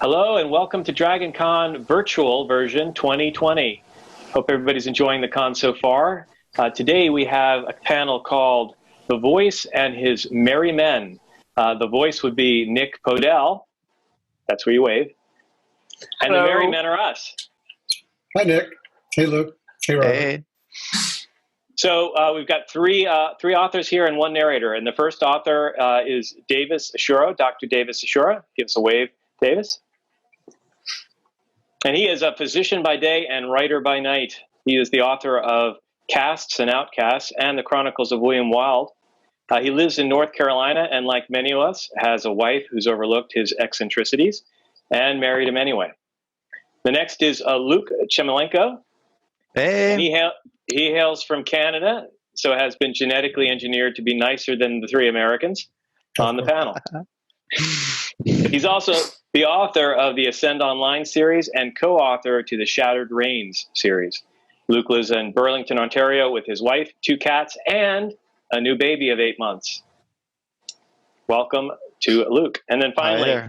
Hello and welcome to DragonCon Virtual Version 2020. Hope everybody's enjoying the con so far. Today we have a panel called The Voice and His Merry Men. The voice would be Nick Podehl. That's where you wave. And Hello. The Merry Men are us. Hi, Nick. Hey, Luke. Hey, Robert. Hey. So we've got three authors here and one narrator. And the first author is Davis Ashura, Dr. Davis Ashura. Give us a wave, Davis. And he is a physician by day and writer by night. He is the author of Casts and Outcasts and the Chronicles of William Wilde. He lives in North Carolina and, like many of us, has a wife who's overlooked his eccentricities and married him anyway. The next is Luke Chmilenko. Hey. And he hails from Canada, so has been genetically engineered to be nicer than the three Americans on the panel. He's also the author of the Ascend Online series and co-author to the Shattered Reigns series. Luke lives in Burlington, Ontario with his wife, 2 cats, and a new baby of 8 months. Welcome to Luke. And then finally,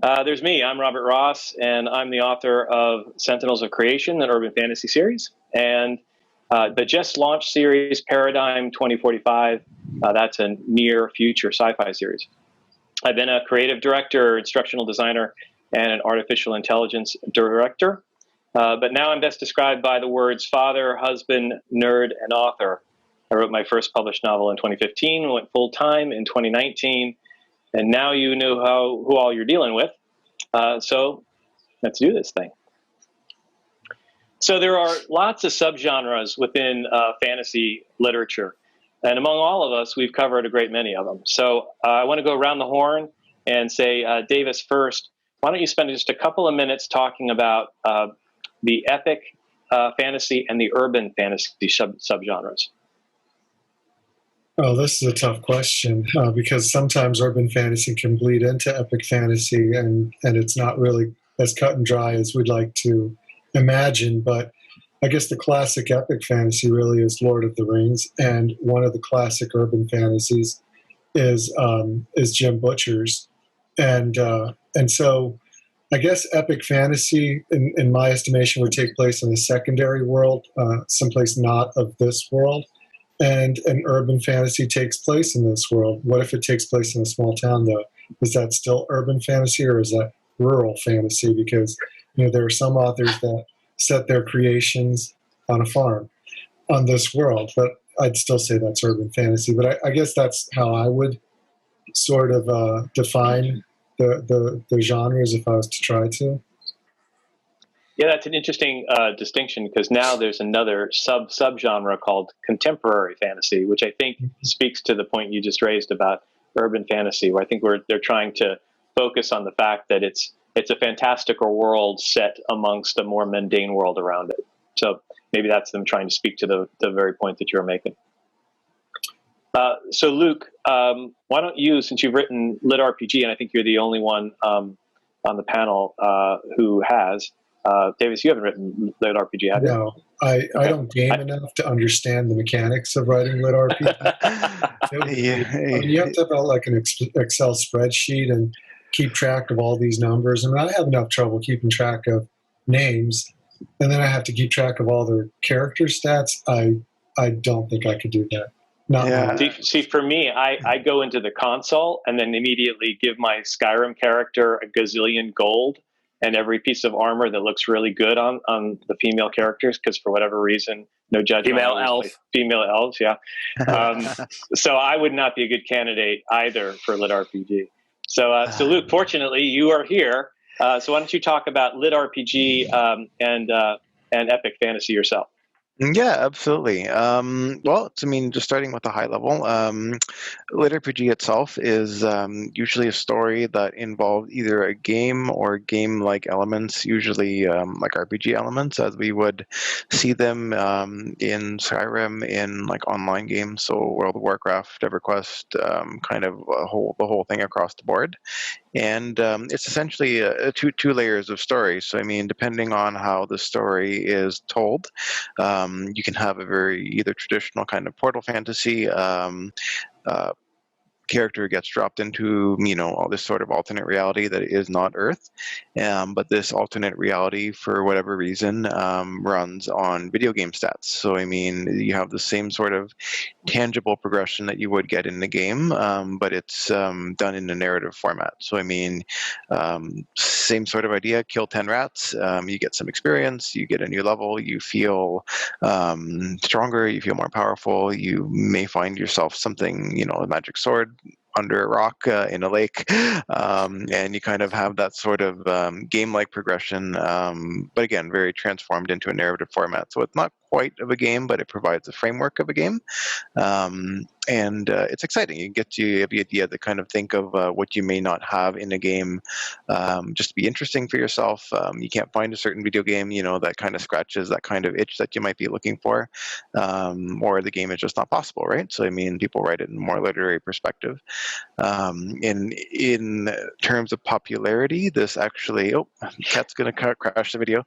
there's me. I'm Robert Ross, and I'm the author of Sentinels of Creation, an urban fantasy series, and the just launched series, Paradigm 2045. That's a near future sci-fi series. I've been a creative director, instructional designer, and an artificial intelligence director. But now I'm best described by the words father, husband, nerd, and author. I wrote my first published novel in 2015, went full-time in 2019, and now you know who all you're dealing with. So let's do this thing. So there are lots of subgenres within fantasy literature. And among all of us, we've covered a great many of them. So I want to go around the horn and say, Davis, first, why don't you spend just a couple of minutes talking about the epic fantasy and the urban fantasy subgenres? Oh, this is a tough question because sometimes urban fantasy can bleed into epic fantasy, and it's not really as cut and dry as we'd like to imagine. But I guess the classic epic fantasy really is Lord of the Rings, and one of the classic urban fantasies is Jim Butcher's, and so I guess epic fantasy, in my estimation, would take place in a secondary world, someplace not of this world, and an urban fantasy takes place in this world. What if it takes place in a small town, though? Is that still urban fantasy, or is that rural fantasy? Because there are some authors that set their creations on a farm on this world, but I'd still say that's urban fantasy. But I guess that's how I would sort of define the genres if I was to try to. Yeah, that's an interesting distinction, because now there's another subgenre called contemporary fantasy, which I think speaks to the point you just raised about urban fantasy, where I think they're trying to focus on the fact that it's a fantastical world set amongst a more mundane world around it. So maybe that's them trying to speak to the very point that you're making. So Luke, why don't you, since you've written Lit RPG, and I think you're the only one on the panel who has, Davis, you haven't written Lit RPG, have you? No, I don't game enough to understand the mechanics of writing Lit RPG. You have to have like an Excel spreadsheet and keep track of all these numbers. I mean, I have enough trouble keeping track of names, and then I have to keep track of all their character stats. I don't think I could do that. See, for me, I go into the console and then immediately give my Skyrim character a gazillion gold and every piece of armor that looks really good on the female characters, because for whatever reason, no judgment. Female elves, yeah. So I would not be a good candidate either for Lit RPG. So Luke, fortunately, you are here. So why don't you talk about Lit RPG and epic fantasy yourself? Yeah, absolutely. Well, just starting with the high level, Lit RPG itself is usually a story that involves either a game or game-like elements, usually like RPG elements, as we would see them in Skyrim, in like online games, so World of Warcraft, EverQuest, kind of the whole thing across the board. And it's essentially two layers of story. So, depending on how the story is told, you can have a very either traditional kind of portal fantasy, character gets dropped into, all this sort of alternate reality that is not Earth. But this alternate reality, for whatever reason, runs on video game stats. So, you have the same sort of tangible progression that you would get in the game, but it's done in a narrative format. So, same sort of idea, kill 10 rats, you get some experience, you get a new level, you feel stronger, you feel more powerful, you may find yourself something, a magic sword under a rock in a lake, and you kind of have that sort of game-like progression, but again, very transformed into a narrative format. So it's not quite of a game, but it provides a framework of a game, and it's exciting. You get to have the idea to kind of think of what you may not have in a game, just to be interesting for yourself. You can't find a certain video game, that kind of scratches that kind of itch that you might be looking for, or the game is just not possible, right? So people write it in a more literary perspective. In terms of popularity, this actually, cat's going to crash the video.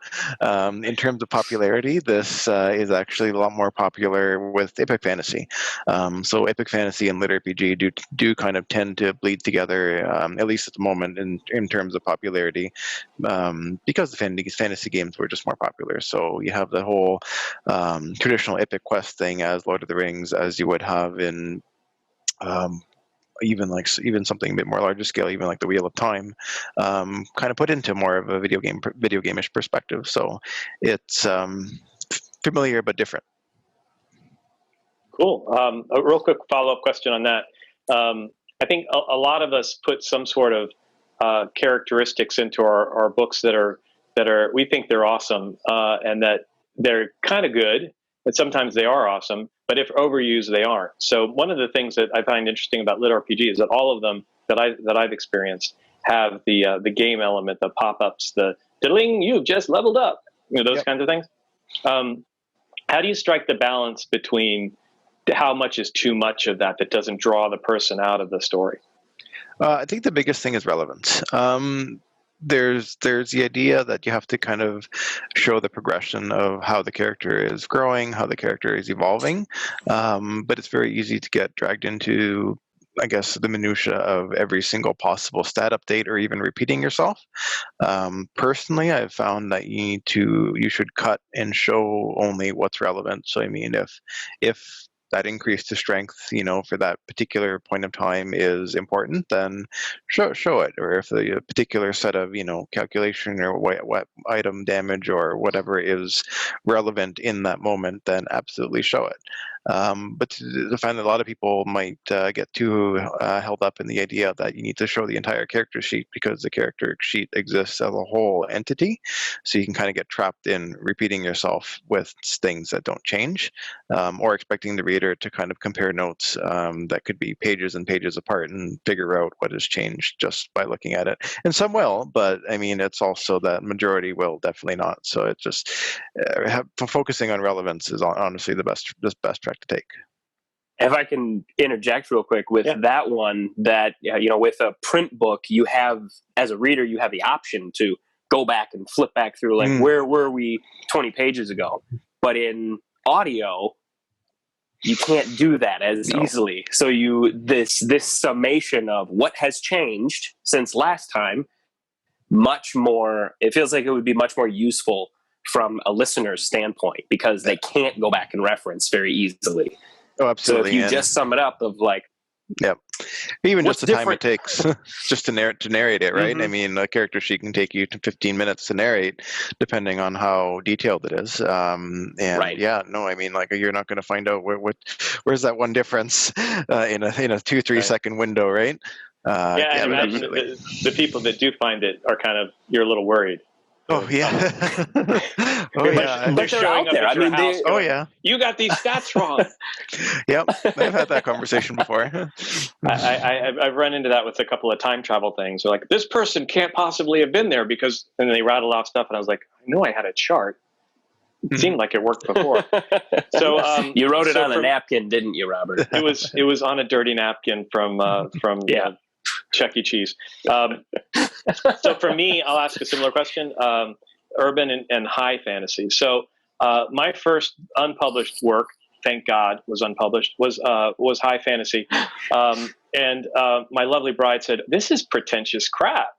In terms of popularity, this is actually a lot more popular with epic fantasy. So epic fantasy and lit RPG do kind of tend to bleed together, at least at the moment, in terms of popularity, because the fantasy games were just more popular. So you have the whole traditional epic quest thing as Lord of the Rings, as you would have in even something a bit more larger scale, even like the Wheel of Time, kind of put into more of a video game-ish perspective. So it's familiar but different. Cool. A real quick follow-up question on that. I think a lot of us put some sort of characteristics into our books that are we think they're awesome, and that they're kind of good, but sometimes they are awesome, but if overused, they aren't. So one of the things that I find interesting about lit RPG is that all of them that I've experienced have the game element, the pop-ups, the diddling, you've just leveled up, those kinds of things. How do you strike the balance between how much is too much of that doesn't draw the person out of the story? I think the biggest thing is relevance. There's the idea that you have to kind of show the progression of how the character is growing, how the character is evolving, but it's very easy to get dragged into, I guess, the minutia of every single possible stat update or even repeating yourself. Personally, I've found that you should cut and show only what's relevant. So if that increase to strength, for that particular point of time is important, then show it. Or if the particular set of, calculation or what item damage or whatever is relevant in that moment, then absolutely show it. But I find that a lot of people might get too held up in the idea that you need to show the entire character sheet because the character sheet exists as a whole entity. So you can kind of get trapped in repeating yourself with things that don't change, or expecting the reader to kind of compare notes that could be pages and pages apart and figure out what has changed just by looking at it. And some will, but it's also that majority will definitely not. So it's just focusing on relevance is honestly the best track to take. If I can interject real quick with that one, that with a print book, you have, as a reader, you have the option to go back and flip back through, like, where were we 20 pages ago? But in audio, you can't do that as easily. So this summation of what has changed since last time, it feels like it would be much more useful from a listener's standpoint, because they can't go back and reference very easily. Oh, absolutely. So if you just sum it up of like, even just the time it takes just to narrate it, right? A character sheet can take you 15 minutes to narrate, depending on how detailed it is. Right. You're not going to find out where's that one difference in a 2-3 second window, right? I imagine the people that do find it are you're a little worried. Oh yeah. But they're out there. You got these stats wrong. Yep, I've had that conversation before. I've run into that with a couple of time travel things. They're like, this person can't possibly have been there because, and they rattle off stuff, and I was like, I know I had a chart. It seemed like it worked before. So you wrote it on a napkin, didn't you, Robert? It was on a dirty napkin from Chuck E. Cheese. So for me, I'll ask a similar question: urban and high fantasy. So my first unpublished work, thank God, was unpublished. Was high fantasy, And my lovely bride said, "This is pretentious crap."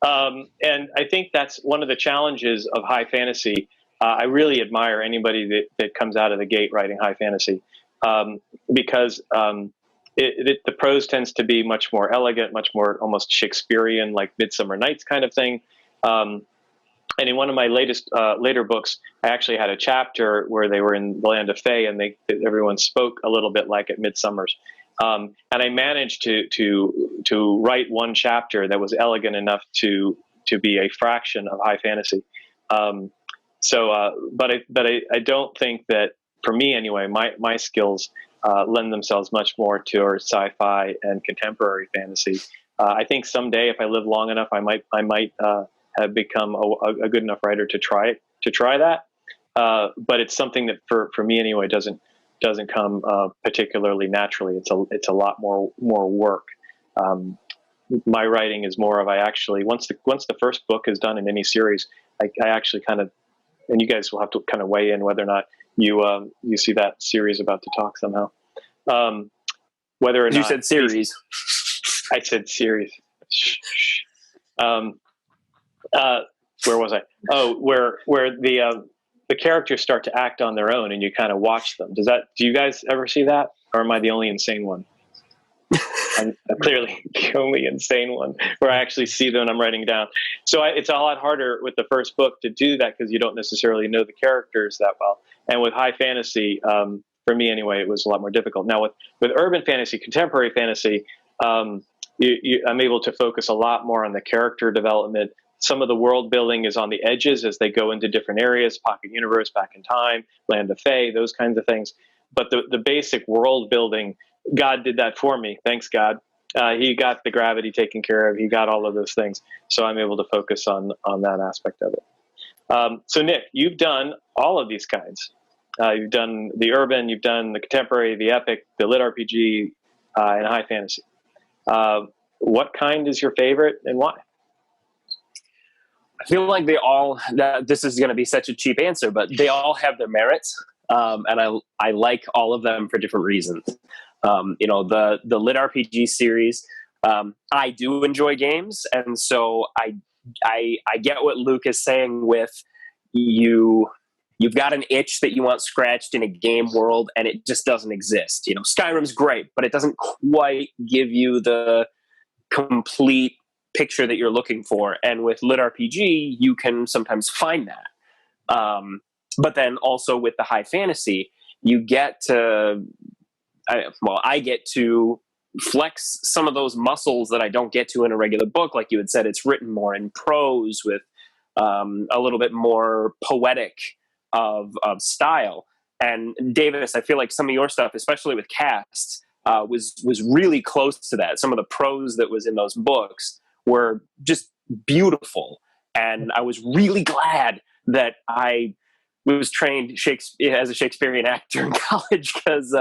And I think that's one of the challenges of high fantasy. I really admire anybody that comes out of the gate writing high fantasy, because the prose tends to be much more elegant, much more almost Shakespearean, like Midsummer Night's kind of thing. And in one of my later books, I actually had a chapter where they were in the land of Fae, and everyone spoke a little bit like at Midsummer's. And I managed to write one chapter that was elegant enough to be a fraction of high fantasy. But I don't think that, for me anyway, my skills lend themselves much more to sci-fi and contemporary fantasy. I think someday, if I live long enough, I might have become a good enough writer to try that. But it's something that for me anyway doesn't come particularly naturally. It's a lot more work. My writing is more of, I actually, once the first book is done in any series, I actually kind of, and you guys will have to kind of weigh in whether or not you see that series about to talk somehow. Whether or not you said series, I said series. Where was I? Oh, where the characters start to act on their own, and you kind of watch them. Do you guys ever see that, or am I the only insane one? I'm clearly the only insane one where I actually see them and I'm writing down. So it's a lot harder with the first book to do that because you don't necessarily know the characters that well. And with high fantasy, for me anyway, it was a lot more difficult. Now with urban fantasy, contemporary fantasy, I'm able to focus a lot more on the character development. Some of the world building is on the edges as they go into different areas, Pocket Universe, Back in Time, Land of Fae, those kinds of things. But the basic world building, God did that for me. Thanks, God. He got the gravity taken care of. He got all of those things. So I'm able to focus on that aspect of it. So Nick, you've done all of these kinds. You've done the urban, you've done the contemporary, the epic, the lit RPG, and high fantasy. What kind is your favorite and why? I feel like this is going to be such a cheap answer, but they all have their merits. And I like all of them for different reasons. The lit RPG series, I do enjoy games. And so I get what Luke is saying with you've got an itch that you want scratched in a game world and it just doesn't exist. Skyrim's great, but it doesn't quite give you the complete picture that you're looking for. And with lit RPG, you can sometimes find that. But then also with the high fantasy, you get to, I get to flex some of those muscles that I don't get to in a regular book. Like you had said, it's written more in prose with a little bit more poetic of style. And Davis, I feel like some of your stuff, especially with casts, was really close to that. Some of the prose that was in those books were just beautiful. And I was really glad that I was trained as a Shakespearean actor in college because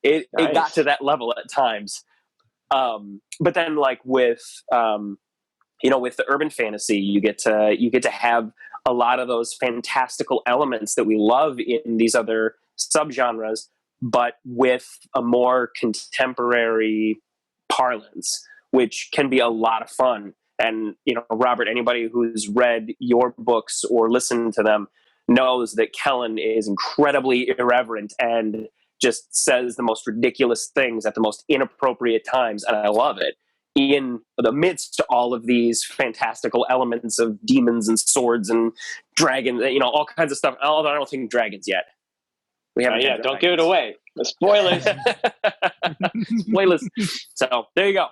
it got to that level at times. But then like with the urban fantasy, you get to have a lot of those fantastical elements that we love in these other subgenres, but with a more contemporary parlance, which can be a lot of fun. And, Robert, anybody who's read your books or listened to them knows that Kellen is incredibly irreverent and just says the most ridiculous things at the most inappropriate times. And I love it. In the midst of all of these fantastical elements of demons and swords and dragons, all kinds of stuff. Although I don't think dragons yet. We haven't. Yeah, don't give it away. The spoilers. Spoilers. So there you go.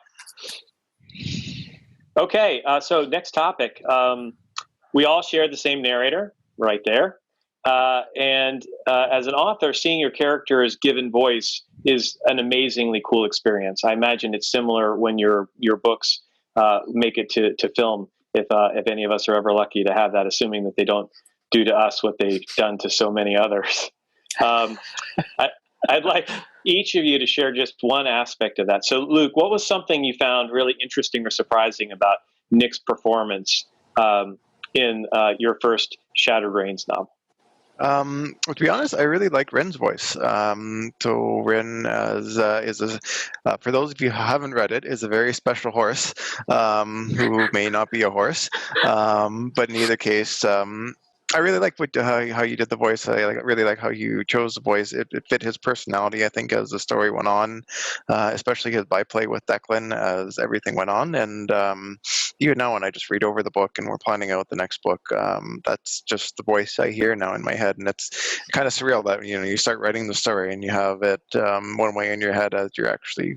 Okay, so next topic. We all share the same narrator right there. And as an author, seeing your characters given voice is an amazingly cool experience. I imagine it's similar when your books make it to film, if any of us are ever lucky to have that, assuming that they don't do to us what they've done to so many others. I'd like each of you to share just one aspect of that. So, Luke, what was something you found really interesting or surprising about Nick's performance in your first Shattered Reigns novel? To be honest, I really like Ren's voice. So Ren for those of you who haven't read it, is a very special horse who may not be a horse. But in either case, I really like how you did the voice. Really like how you chose the voice. It fit his personality, I think, as the story went on, especially his byplay with Declan as everything went on. And even now, when I just read over the book and we're planning out the next book, that's just the voice I hear now in my head, and it's kind of surreal that you start writing the story and you have it one way in your head as you're actually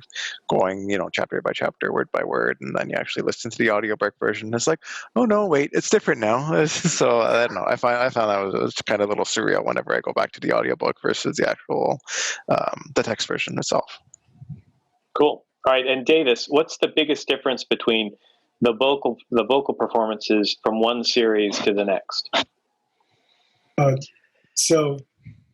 going, chapter by chapter, word by word, and then you actually listen to the audiobook version. It's like, oh no, wait, it's different now. So I don't know. I found that was kind of a little surreal whenever I go back to the audiobook versus the actual the text version itself. Cool. All right, and Davis, what's the biggest difference between the vocal performances from one series to the next? So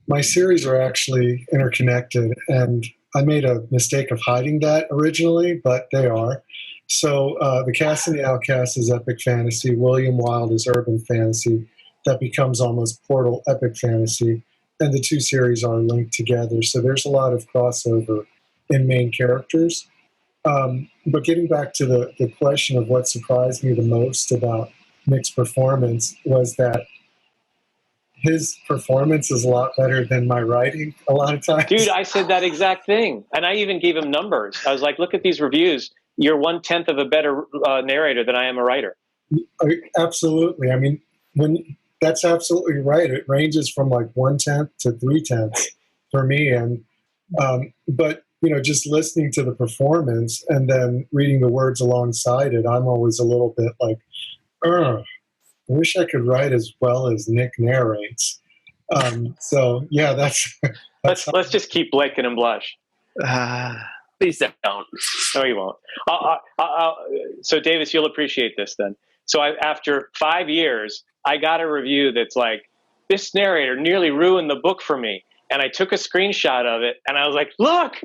my series are actually interconnected, and I made a mistake of hiding that originally, but they are. So The Cast and the Outcast is epic fantasy. William Wilde is urban fantasy. That becomes almost Portal epic fantasy, and the two series are linked together. So there's a lot of crossover in main characters. But getting back to the question of what surprised me the most about Nick's performance was that his performance is a lot better than my writing a lot of times. Dude, I said that exact thing. And I even gave him numbers. I was like, look at these reviews. You're 1/10 of a better narrator than I am a writer. Absolutely. I mean, that's absolutely right. It ranges from like 1/10 to 3/10 for me. And, but, just listening to the performance and then reading the words alongside it, I'm always a little bit like, I wish I could write as well as Nick narrates. So yeah, that's let's just keep blinking and blush. Please don't. No, you won't. So Davis, you'll appreciate this then. So after 5 years, I got a review that's like, this narrator nearly ruined the book for me. And I took a screenshot of it and I was like, look,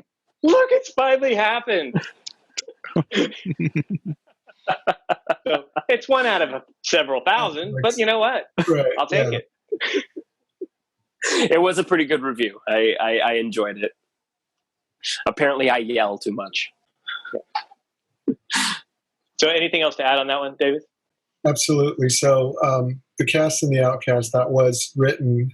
it's finally happened. So it's one out of several thousand, but you know what? Right, I'll take it. It was a pretty good review. I enjoyed it. Apparently I yell too much. So anything else to add on that one, David? Absolutely. So The Cast and the Outcast, that was written,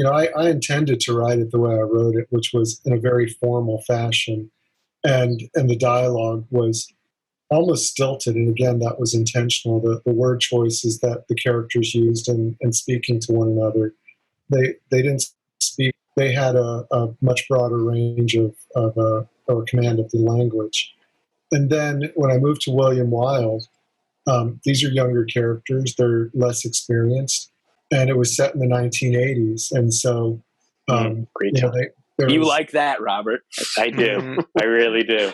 I intended to write it the way I wrote it, which was in a very formal fashion. And the dialogue was almost stilted. And again, that was intentional. The word choices that the characters used in speaking to one another, they didn't speak. They had a much broader range of or command of the language. And then when I moved to William Wilde, these are younger characters. They're less experienced. And it was set in the 1980s. And so, you like that, Robert? I do. I really do.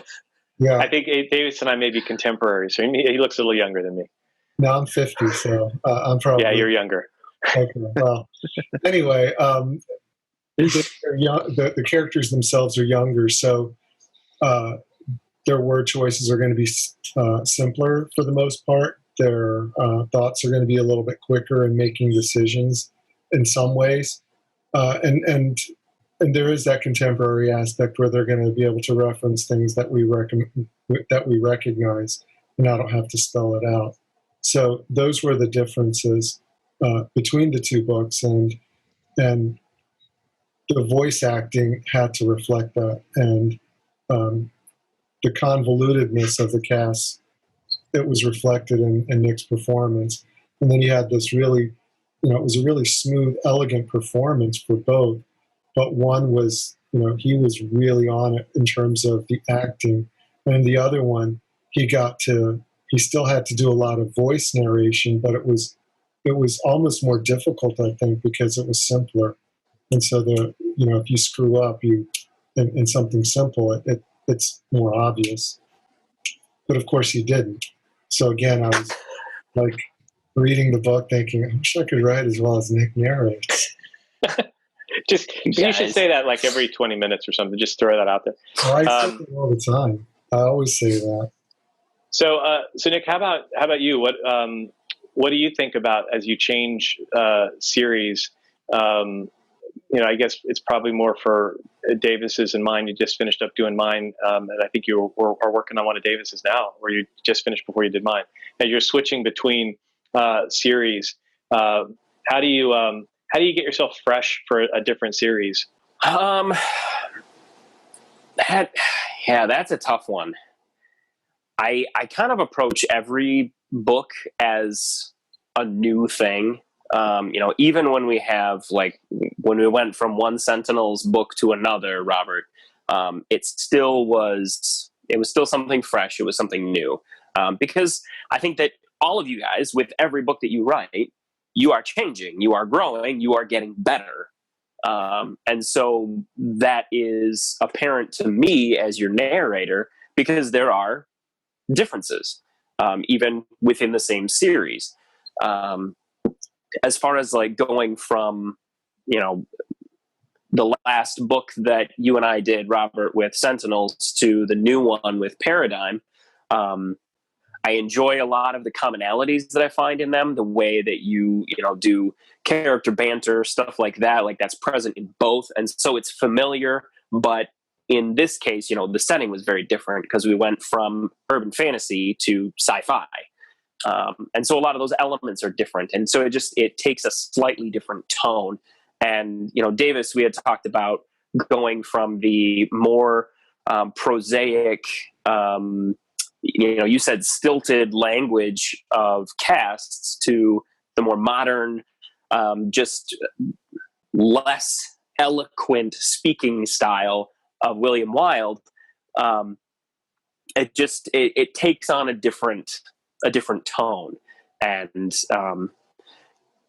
Yeah. I think Davis and I may be contemporaries. So he looks a little younger than me. No, I'm 50, so I'm probably... Yeah, you're younger. Okay, well, anyway, the characters themselves are younger, so their word choices are going to be simpler for the most part. Their thoughts are going to be a little bit quicker in making decisions in some ways. And there is that contemporary aspect where they're going to be able to reference things that we recognize, and I don't have to spell it out. So those were the differences between the two books, and the voice acting had to reflect that, and the convolutedness of the cast that was reflected in Nick's performance. And then you had this really, it was a really smooth, elegant performance for both. But one was, he was really on it in terms of the acting. And the other one, he still had to do a lot of voice narration, but it was almost more difficult, I think, because it was simpler. And so if you screw up in something simple, it's more obvious. But of course he didn't. So again, I was like reading the book thinking, I wish I could write as well as Nick narrates. You should say that like every 20 minutes or something. Just throw that out there. Oh, I say it all the time. I always say that. So Nick, how about you? What do you think about as you change series? I guess it's probably more for Davis's and mine. You just finished up doing mine, and I think you are working on one of Davis's now, or you just finished before you did mine. And you're switching between series. How do you get yourself fresh for a different series? That's a tough one. I kind of approach every book as a new thing. Even when we when we went from one Sentinels book to another, Robert, it was still something fresh. It was something new. Because I think that all of you guys, with every book that you write, you are changing, you are growing, you are getting better. And so that is apparent to me as your narrator, because there are differences, even within the same series. As far as like going from, the last book that you and I did, Robert, with Sentinels to the new one with Paradigm, I enjoy a lot of the commonalities that I find in them, the way that you do character banter, stuff like that, like that's present in both. And so it's familiar, but in this case, the setting was very different because we went from urban fantasy to sci-fi. And so a lot of those elements are different. And so it takes a slightly different tone. And, Davis, we had talked about going from the more prosaic, you said stilted language of casts to the more modern, just less eloquent speaking style of William Wilde. It takes on a different tone. And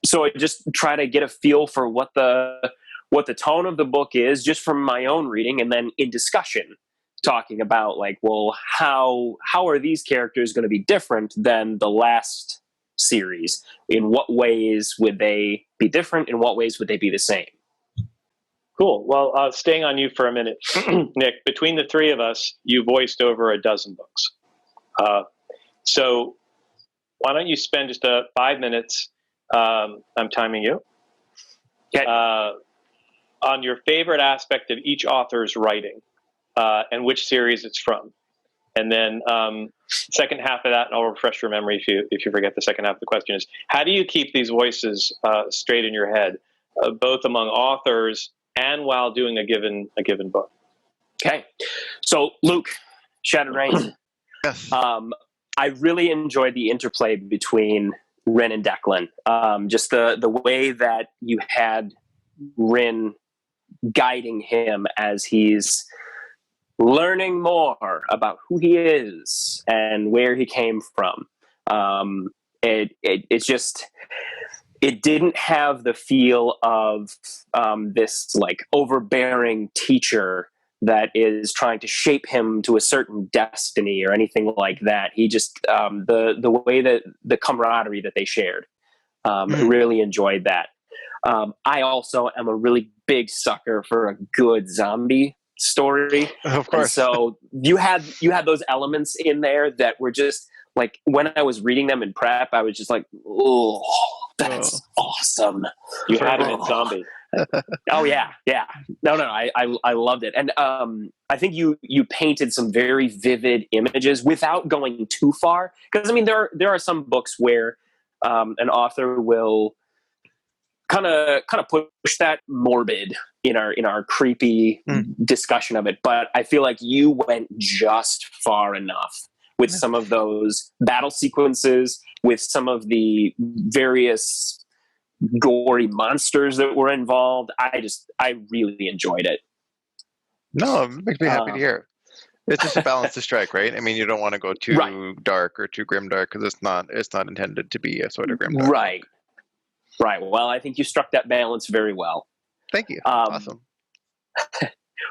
so I just try to get a feel for what the tone of the book is just from my own reading, and then in discussion talking about how are these characters going to be different than the last series? In what ways would they be different? In what ways would they be the same? Cool. Well, staying on you for a minute, Nick, between the three of us, you voiced over a dozen books. So why don't you spend just 5 minutes, I'm timing you, Okay. On your favorite aspect of each author's writing, and which series it's from. And then second half of that, and I'll refresh your memory if you forget the second half of the question, is how do you keep these voices straight in your head, both among authors and while doing a given book? Okay. So Luke, Shattered Reigns. Yes. I really enjoyed the interplay between Rin and Declan. Just the way that you had Rin guiding him as he's learning more about who he is and where he came from. It didn't have the feel of this overbearing teacher that is trying to shape him to a certain destiny or anything like that. He just the way that the camaraderie that they shared, really enjoyed that. I also am a really big sucker for a good zombie story. Of course. And so you had those elements in there that were just like, when I was reading them in prep, I was just like, oh, that's awesome. You had him in zombie. Oh yeah. No, I loved it. And I think you painted some very vivid images without going too far. Because there are some books where an author will kind of push that morbid in our creepy discussion of it. But I feel like you went just far enough with some of those battle sequences, with some of the various gory monsters that were involved. I really enjoyed it. No, it makes me happy to hear. It's just a balance to strike, right? I mean, you don't want to go too dark or too grimdark, because it's not intended to be a sort of grimdark. Right. Well, I think you struck that balance very well. Thank you. Awesome.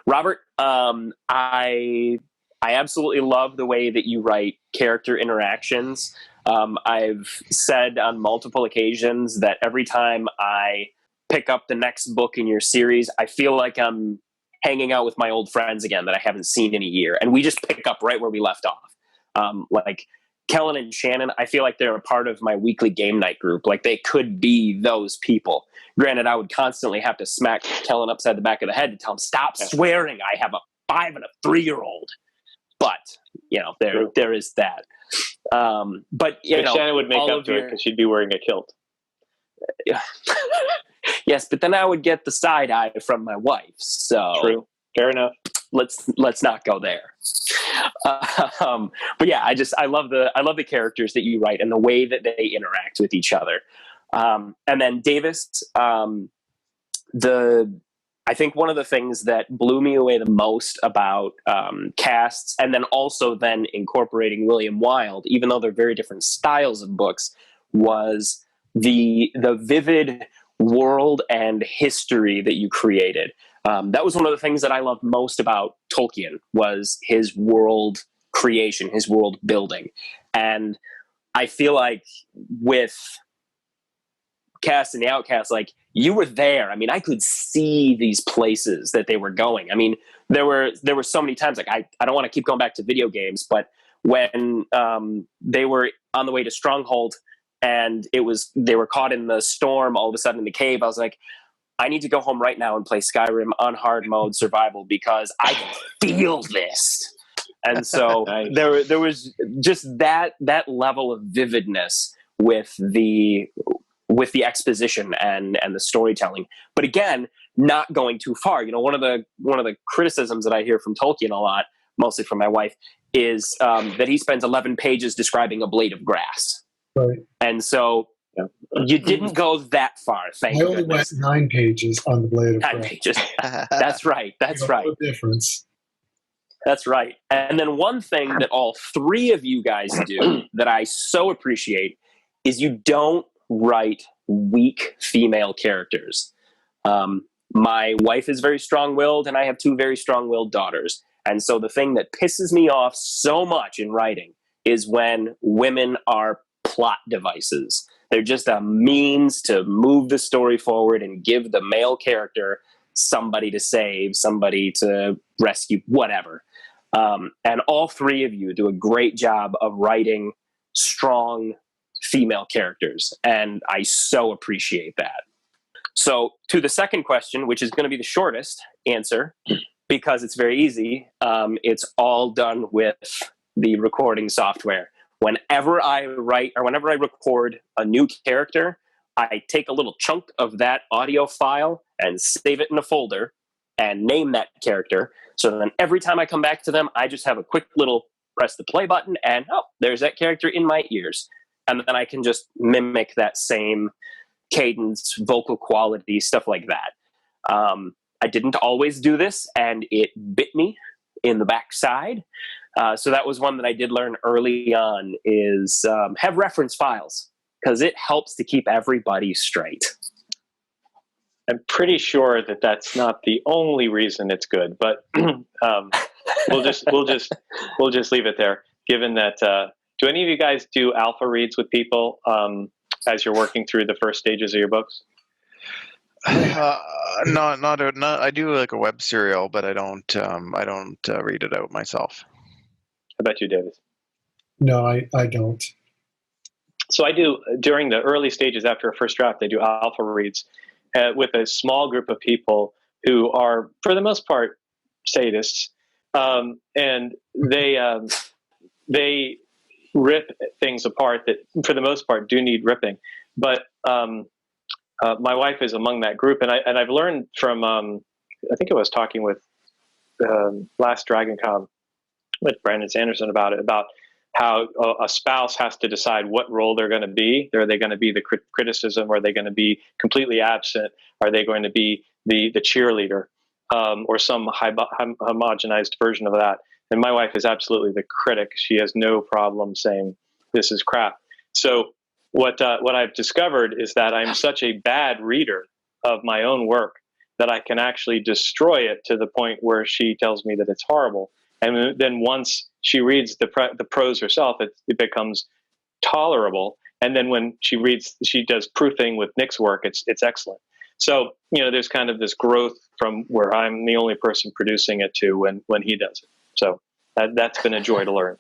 Robert, I absolutely love the way that you write character interactions. I've said on multiple occasions that every time I pick up the next book in your series, I feel like I'm hanging out with my old friends again that I haven't seen in a year. And we just pick up right where we left off. Kellen and Shannon, I feel like they're a part of my weekly game night group. Like they could be those people. Granted, I would constantly have to smack Kellen upside the back of the head to tell him, stop swearing. I have a 5 and a 3-year-old. But, there is that. But Shannon would make up to it because she'd be wearing a kilt. Yes, but then I would get the side eye from my wife. So true, fair enough. Let's not go there. But yeah, I love the characters that you write and the way that they interact with each other. And then Davis, I think one of the things that blew me away the most about casts, and then also then incorporating William Wilde, even though they're very different styles of books, was the vivid world and history that you created. That was one of the things that I loved most about Tolkien, was his world creation, his world building. And I feel like with Cast and the Outcast, like, you were there. I mean, I could see these places that they were going. I mean, there were so many times, like, I don't want to keep going back to video games, but when they were on the way to Stronghold and they were caught in the storm all of a sudden in the cave, I was like, I need to go home right now and play Skyrim on hard mode survival because I can feel this. And so there was just that level of vividness with the exposition and the storytelling. But again, not going too far. One of the criticisms that I hear from Tolkien a lot, mostly from my wife, is that he spends 11 pages describing a blade of grass. Right. And so you didn't go that far. Thank you. I only went 9 pages on the blade of grass. 9 pages. That's right. That's right. No difference. That's right. And then one thing that all 3 of you guys do that I so appreciate is you don't write weak female characters. My wife is very strong-willed, and I have 2 very strong-willed daughters. And so the thing that pisses me off so much in writing is when women are plot devices. They're just a means to move the story forward and give the male character somebody to save, somebody to rescue, whatever. And all 3 of you do a great job of writing strong female characters, and I so appreciate that. So to the second question, which is going to be the shortest answer, because it's very easy, it's all done with the recording software. Whenever I write or whenever I record a new character, I take a little chunk of that audio file and save it in a folder and name that character. So then every time I come back to them, I just have a quick little press the play button and, oh, there's that character in my ears. And then I can just mimic that same cadence, vocal quality, stuff like that. I didn't always do this, and it bit me in the backside. So that was one that I did learn early on, is have reference files, because it helps to keep everybody straight. I'm pretty sure that that's not the only reason it's good, but we'll just leave it there. Given that, do any of you guys do alpha reads with people as you're working through the first stages of your books? Not. I do like a web serial, but I don't read it out myself. How about you, David? No, I don't. So I do, during the early stages after a first draft, I do alpha reads with a small group of people who are, for the most part, sadists, and they rip things apart that, for the most part, do need ripping. But my wife is among that group, and I've learned from I think I was talking with last DragonCon with Brandon Sanderson about it, about how a spouse has to decide what role they're going to be. Are they going to be the criticism? Are they going to be completely absent? Are they going to be the cheerleader, or some homogenized version of that? And my wife is absolutely the critic. She has no problem saying this is crap. So what I've discovered is that I'm such a bad reader of my own work that I can actually destroy it to the point where she tells me that it's horrible. And then once she reads the prose herself, it becomes tolerable. And then when she does proofing with Nick's work, it's excellent. So, there's kind of this growth from where I'm the only person producing it to when he does it. So that's been a joy to learn.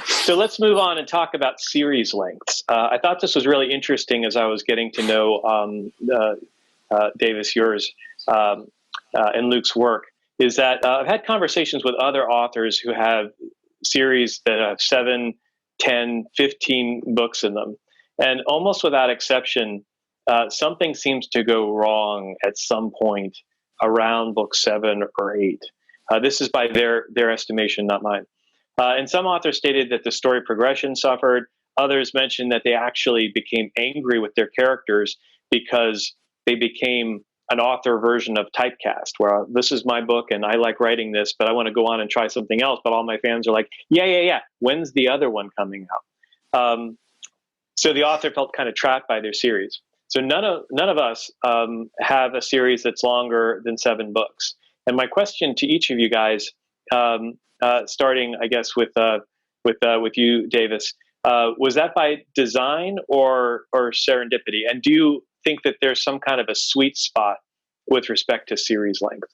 So let's move on and talk about series lengths. I thought this was really interesting as I was getting to know Davis, yours, and Luke's work, is that I've had conversations with other authors who have series that have 7, 10, 15 books in them. And almost without exception, something seems to go wrong at some point around book 7 or 8. This is by their estimation, not mine. And some authors stated that the story progression suffered. Others mentioned that they actually became angry with their characters because they became an author version of typecast, where this is my book and I like writing this, but I want to go on and try something else. But all my fans are like, yeah. When's the other one coming out? So the author felt kind of trapped by their series. So none of us have a series that's longer than 7 books. And my question to each of you guys, starting, I guess, with you, Davis, was that by design or serendipity? And do you think that there's some kind of a sweet spot with respect to series length?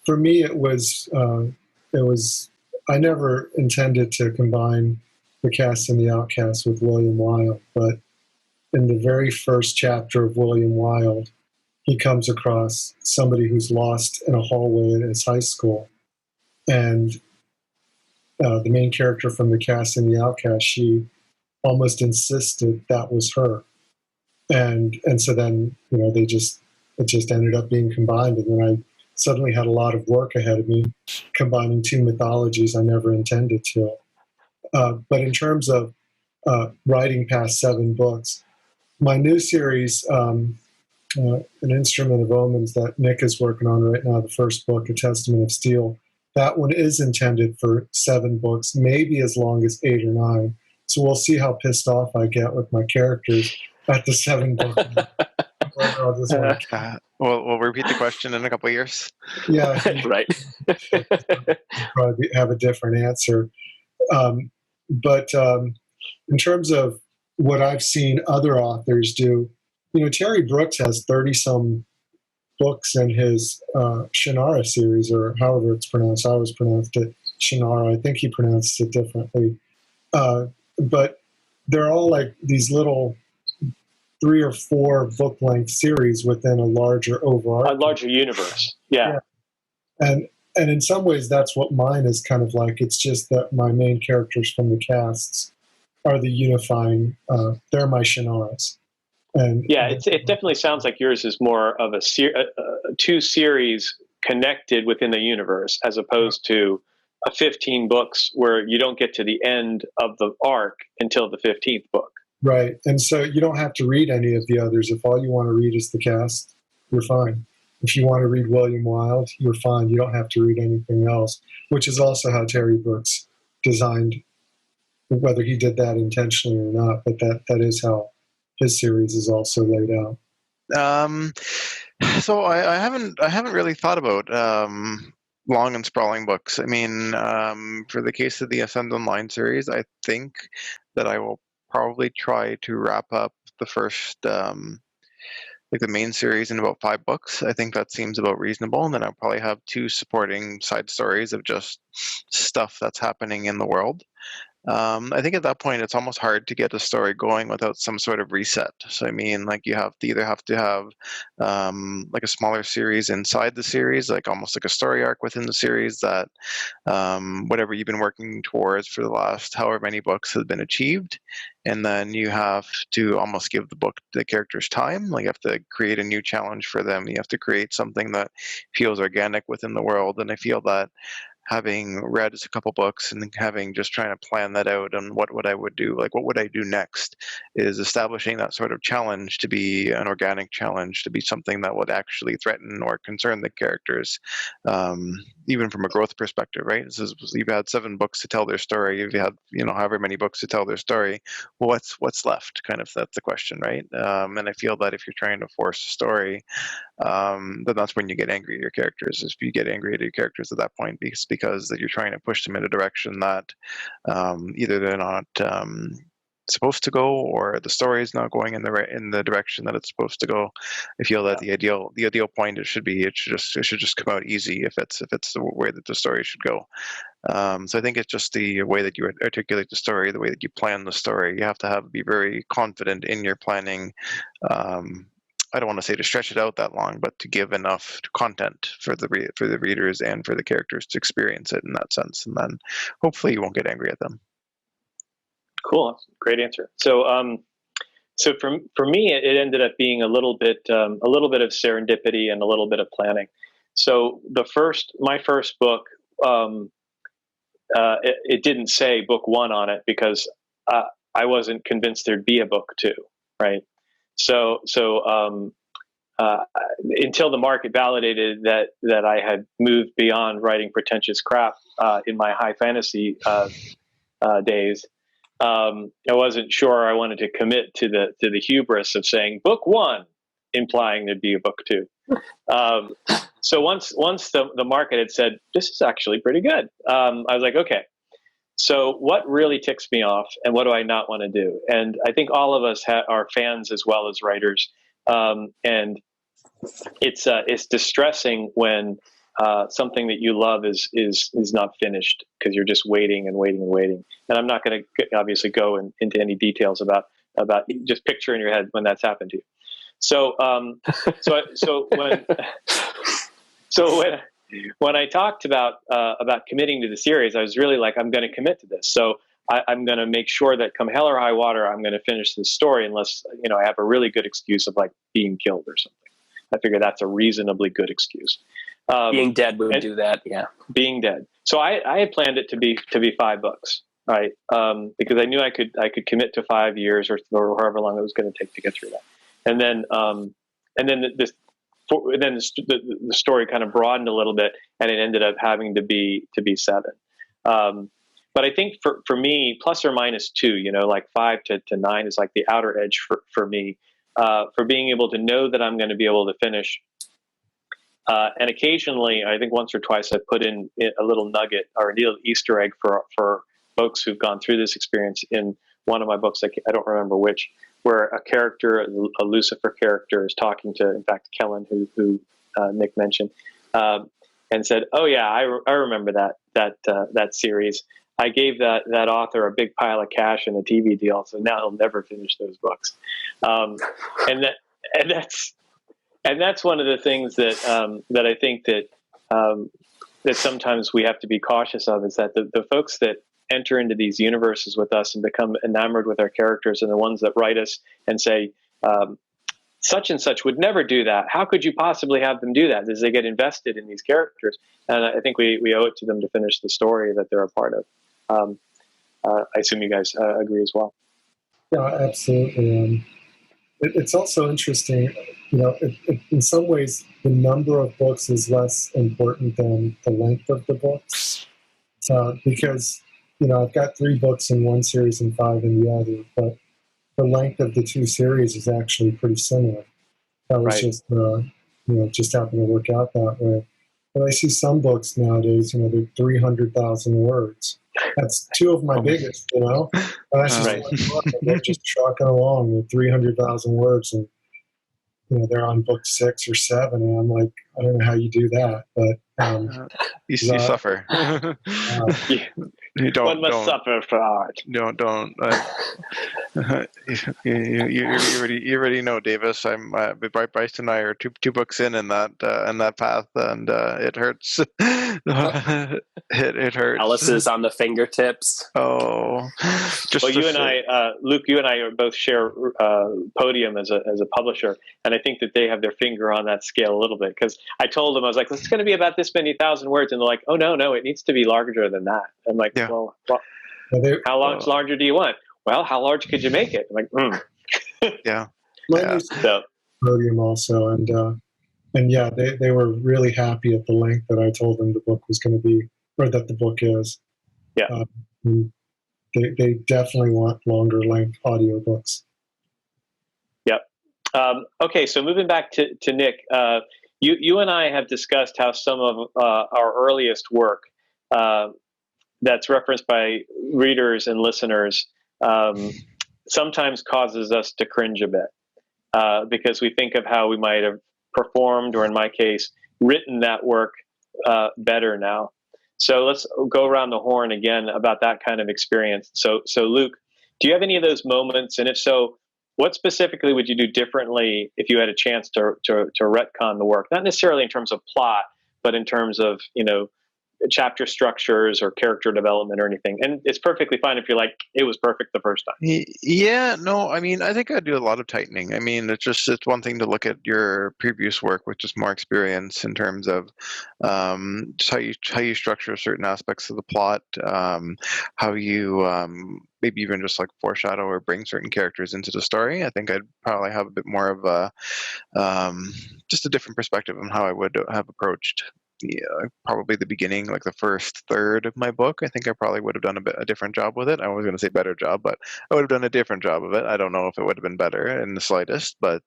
For me, it was I never intended to combine The Cast and the Outcast with William Wilde, but in the very first chapter of William Wilde, he comes across somebody who's lost in a hallway at his high school, and the main character from The Cast and the Outcast, she almost insisted that was her, and so then it just ended up being combined, and then I suddenly had a lot of work ahead of me combining 2 mythologies I never intended to. But in terms of writing past 7 books, my new series, An Instrument of Omens, that Nick is working on right now, the first book, A Testament of Steel, that one is intended for 7 books, maybe as long as 8 or 9. So we'll see how pissed off I get with my characters at the 7 book. We'll repeat the question in a couple of years. Yeah, right. Probably have a different answer. But in terms of what I've seen other authors do, Terry Brooks has 30-some books in his Shannara series, or however it's pronounced. I always pronounced it Shannara. I think he pronounced it differently. But they're all like these little 3 or 4 book-length series within a larger universe. Yeah. And in some ways, that's what mine is kind of like. It's just that my main characters from the casts are the unifying. They're my Shannaras. And yeah, it definitely sounds like yours is more of a 2 series connected within the universe, as opposed to a 15 books where you don't get to the end of the arc until the 15th book. Right. And so you don't have to read any of the others. If all you want to read is the cast, you're fine. If you want to read William Wilde, you're fine. You don't have to read anything else, which is also how Terry Brooks designed, whether he did that intentionally or not, but that is how his series is also laid out. So I haven't really thought about long and sprawling books. I mean, for the case of the Ascend Online series, I think that I will probably try to wrap up the first, like the main series, in about 5 books. I think that seems about reasonable. And then I'll probably have 2 supporting side stories of just stuff that's happening in the world. I think at that point, it's almost hard to get a story going without some sort of reset. So, I mean, like you have to have like a smaller series inside the series, like almost like a story arc within the series that whatever you've been working towards for the last however many books has been achieved. And then you have to almost give the characters time. Like you have to create a new challenge for them. You have to create something that feels organic within the world. And I feel that having read a couple books and just trying to plan that out and what I would do, like what would I do next, is establishing that sort of challenge to be an organic challenge, to be something that would actually threaten or concern the characters, even from a growth perspective, right? You've had 7 books to tell their story. You've had, however many books to tell their story. Well, what's left? Kind of, that's the question, right? And I feel that if you're trying to force a story, then that's when you get angry at your characters. If you get angry at your characters at that point, because that you're trying to push them in a direction that either they're not supposed to go, or the story is not going in the direction that it's supposed to go. I feel that the ideal point it should just come out easy if it's the way that the story should go. So I think it's just the way that you articulate the story, the way that you plan the story. You have to be very confident in your planning. I don't want to say to stretch it out that long, but to give enough content for the readers and for the characters to experience it in that sense, and then hopefully you won't get angry at them. Cool, great answer. So, so for me, it ended up being a little bit of serendipity and a little bit of planning. So my first book, it didn't say book 1 on it because I wasn't convinced there'd be a book 2, right? So until the market validated that I had moved beyond writing pretentious crap in my high fantasy days, I wasn't sure I wanted to commit to the hubris of saying book 1, implying there'd be a book 2. So once the market had said this is actually pretty good, I was like, okay. So what really ticks me off, and what do I not want to do? And I think all of us are fans as well as writers, and it's distressing when something that you love is not finished because you're just waiting and waiting and waiting. And I'm not going to obviously go into any details about just picture in your head when that's happened to you. So when I talked about committing to the series, I was really like, I'm going to commit to this. So I'm going to make sure that come hell or high water, I'm going to finish this story unless I have a really good excuse of like being killed or something. I figure that's a reasonably good excuse. Being dead would do that, yeah. Being dead. So I had planned it to be 5 books, right? Because I knew I could commit to 5 years or however long it was going to take to get through that. And then the story kind of broadened a little bit, and it ended up having to be 7. But I think for me, plus or minus 2, like 5 to 9 is like the outer edge for me, for being able to know that I'm going to be able to finish. And occasionally, I think once or twice, I put in a little nugget or a little Easter egg for folks who've gone through this experience in one of my books. I don't remember which, where a character, a Lucifer character, is talking to, in fact, Kellen, who Nick mentioned, and said, "Oh yeah, I remember that series. I gave that author a big pile of cash and a TV deal, so now he'll never finish those books." And that's one of the things that I think that sometimes we have to be cautious of, is that the folks that enter into these universes with us and become enamored with our characters and the ones that write us and say, such and such would never do that. How could you possibly have them do that? As they get invested in these characters. And I think we owe it to them to finish the story that they're a part of. I assume you guys agree as well. Yeah, absolutely. It's also interesting, in some ways, the number of books is less important than the length of the books. Because, I've got 3 books in one series and 5 in the other, but the length of the 2 series is actually pretty similar. That was right. Just happened to work out that way. But I see some books nowadays, they're 300,000 words. That's 2 of my biggest, And that's just they're just trucking along with 300,000 words, and they're on book 6 or 7, and I'm like, I don't know how you do that, but you suffer. One must suffer for art. Don't. You already know, Davis. I'm Bryce and I are two books in that path, and it hurts. it hurts. Alice is on the fingertips. Oh, well, Luke, you and I both share Podium as a publisher, and I think that they have their finger on that scale a little bit, because I told them, I was like, it's going to be about this many thousand words, and they're like, oh no, it needs to be larger than that. I'm like, well, how larger do you want? Well, how large could you make it? I'm like, yeah. So, Podium also, and yeah, they were really happy at the length that I told them the book was going to be, or that the book is. Yeah. They definitely want longer length audiobooks. Yep. Okay, so moving back to Nick, you and I have discussed how some of our earliest work that's referenced by readers and listeners sometimes causes us to cringe a bit because we think of how we might have performed, or in my case, written that work better now. So let's go around the horn again about that kind of experience. So Luke, do you have any of those moments? And if so, what specifically would you do differently if you had a chance to retcon the work? Not necessarily in terms of plot, but in terms of, chapter structures or character development or anything. And it's perfectly fine if you're like, it was perfect the first time. Yeah, no, I mean, I think I'd do a lot of tightening. I mean, it's one thing to look at your previous work with just more experience in terms of just how you structure certain aspects of the plot, how you maybe even just like foreshadow or bring certain characters into the story. I think I'd probably have a bit more of a just a different perspective on how I would have approached probably the beginning, like the first third of my book. I think I probably would have done a different job with it. I was going to say better job, but I would have done a different job of it. I don't know if it would have been better in the slightest, but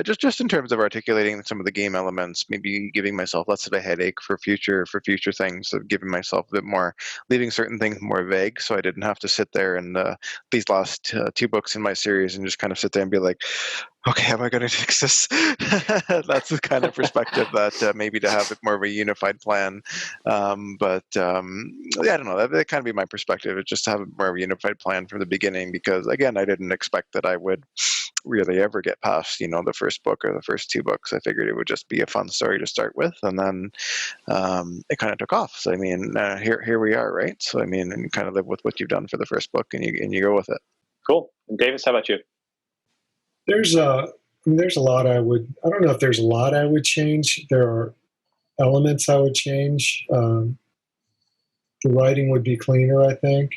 just in terms of articulating some of the game elements, maybe giving myself less of a headache for future things, so giving myself a bit more, leaving certain things more vague, so I didn't have to sit there and these last two books in my series and just kind of sit there and be like, okay, how am I going to fix this? That's the kind of perspective that maybe to have more of a unified plan. Yeah, I don't know. That kind of be my perspective. It's just to have more of a unified plan from the beginning, because again, I didn't expect that I would really ever get past, the first book or the first two books. I figured it would just be a fun story to start with, and then it kind of took off. So I mean, here we are, right? So I mean, and you kind of live with what you've done for the first book, and you go with it. Cool. And Davis, how about you? There's a lot I don't know if there's a lot I would change. There are elements I would change. The writing would be cleaner, I think.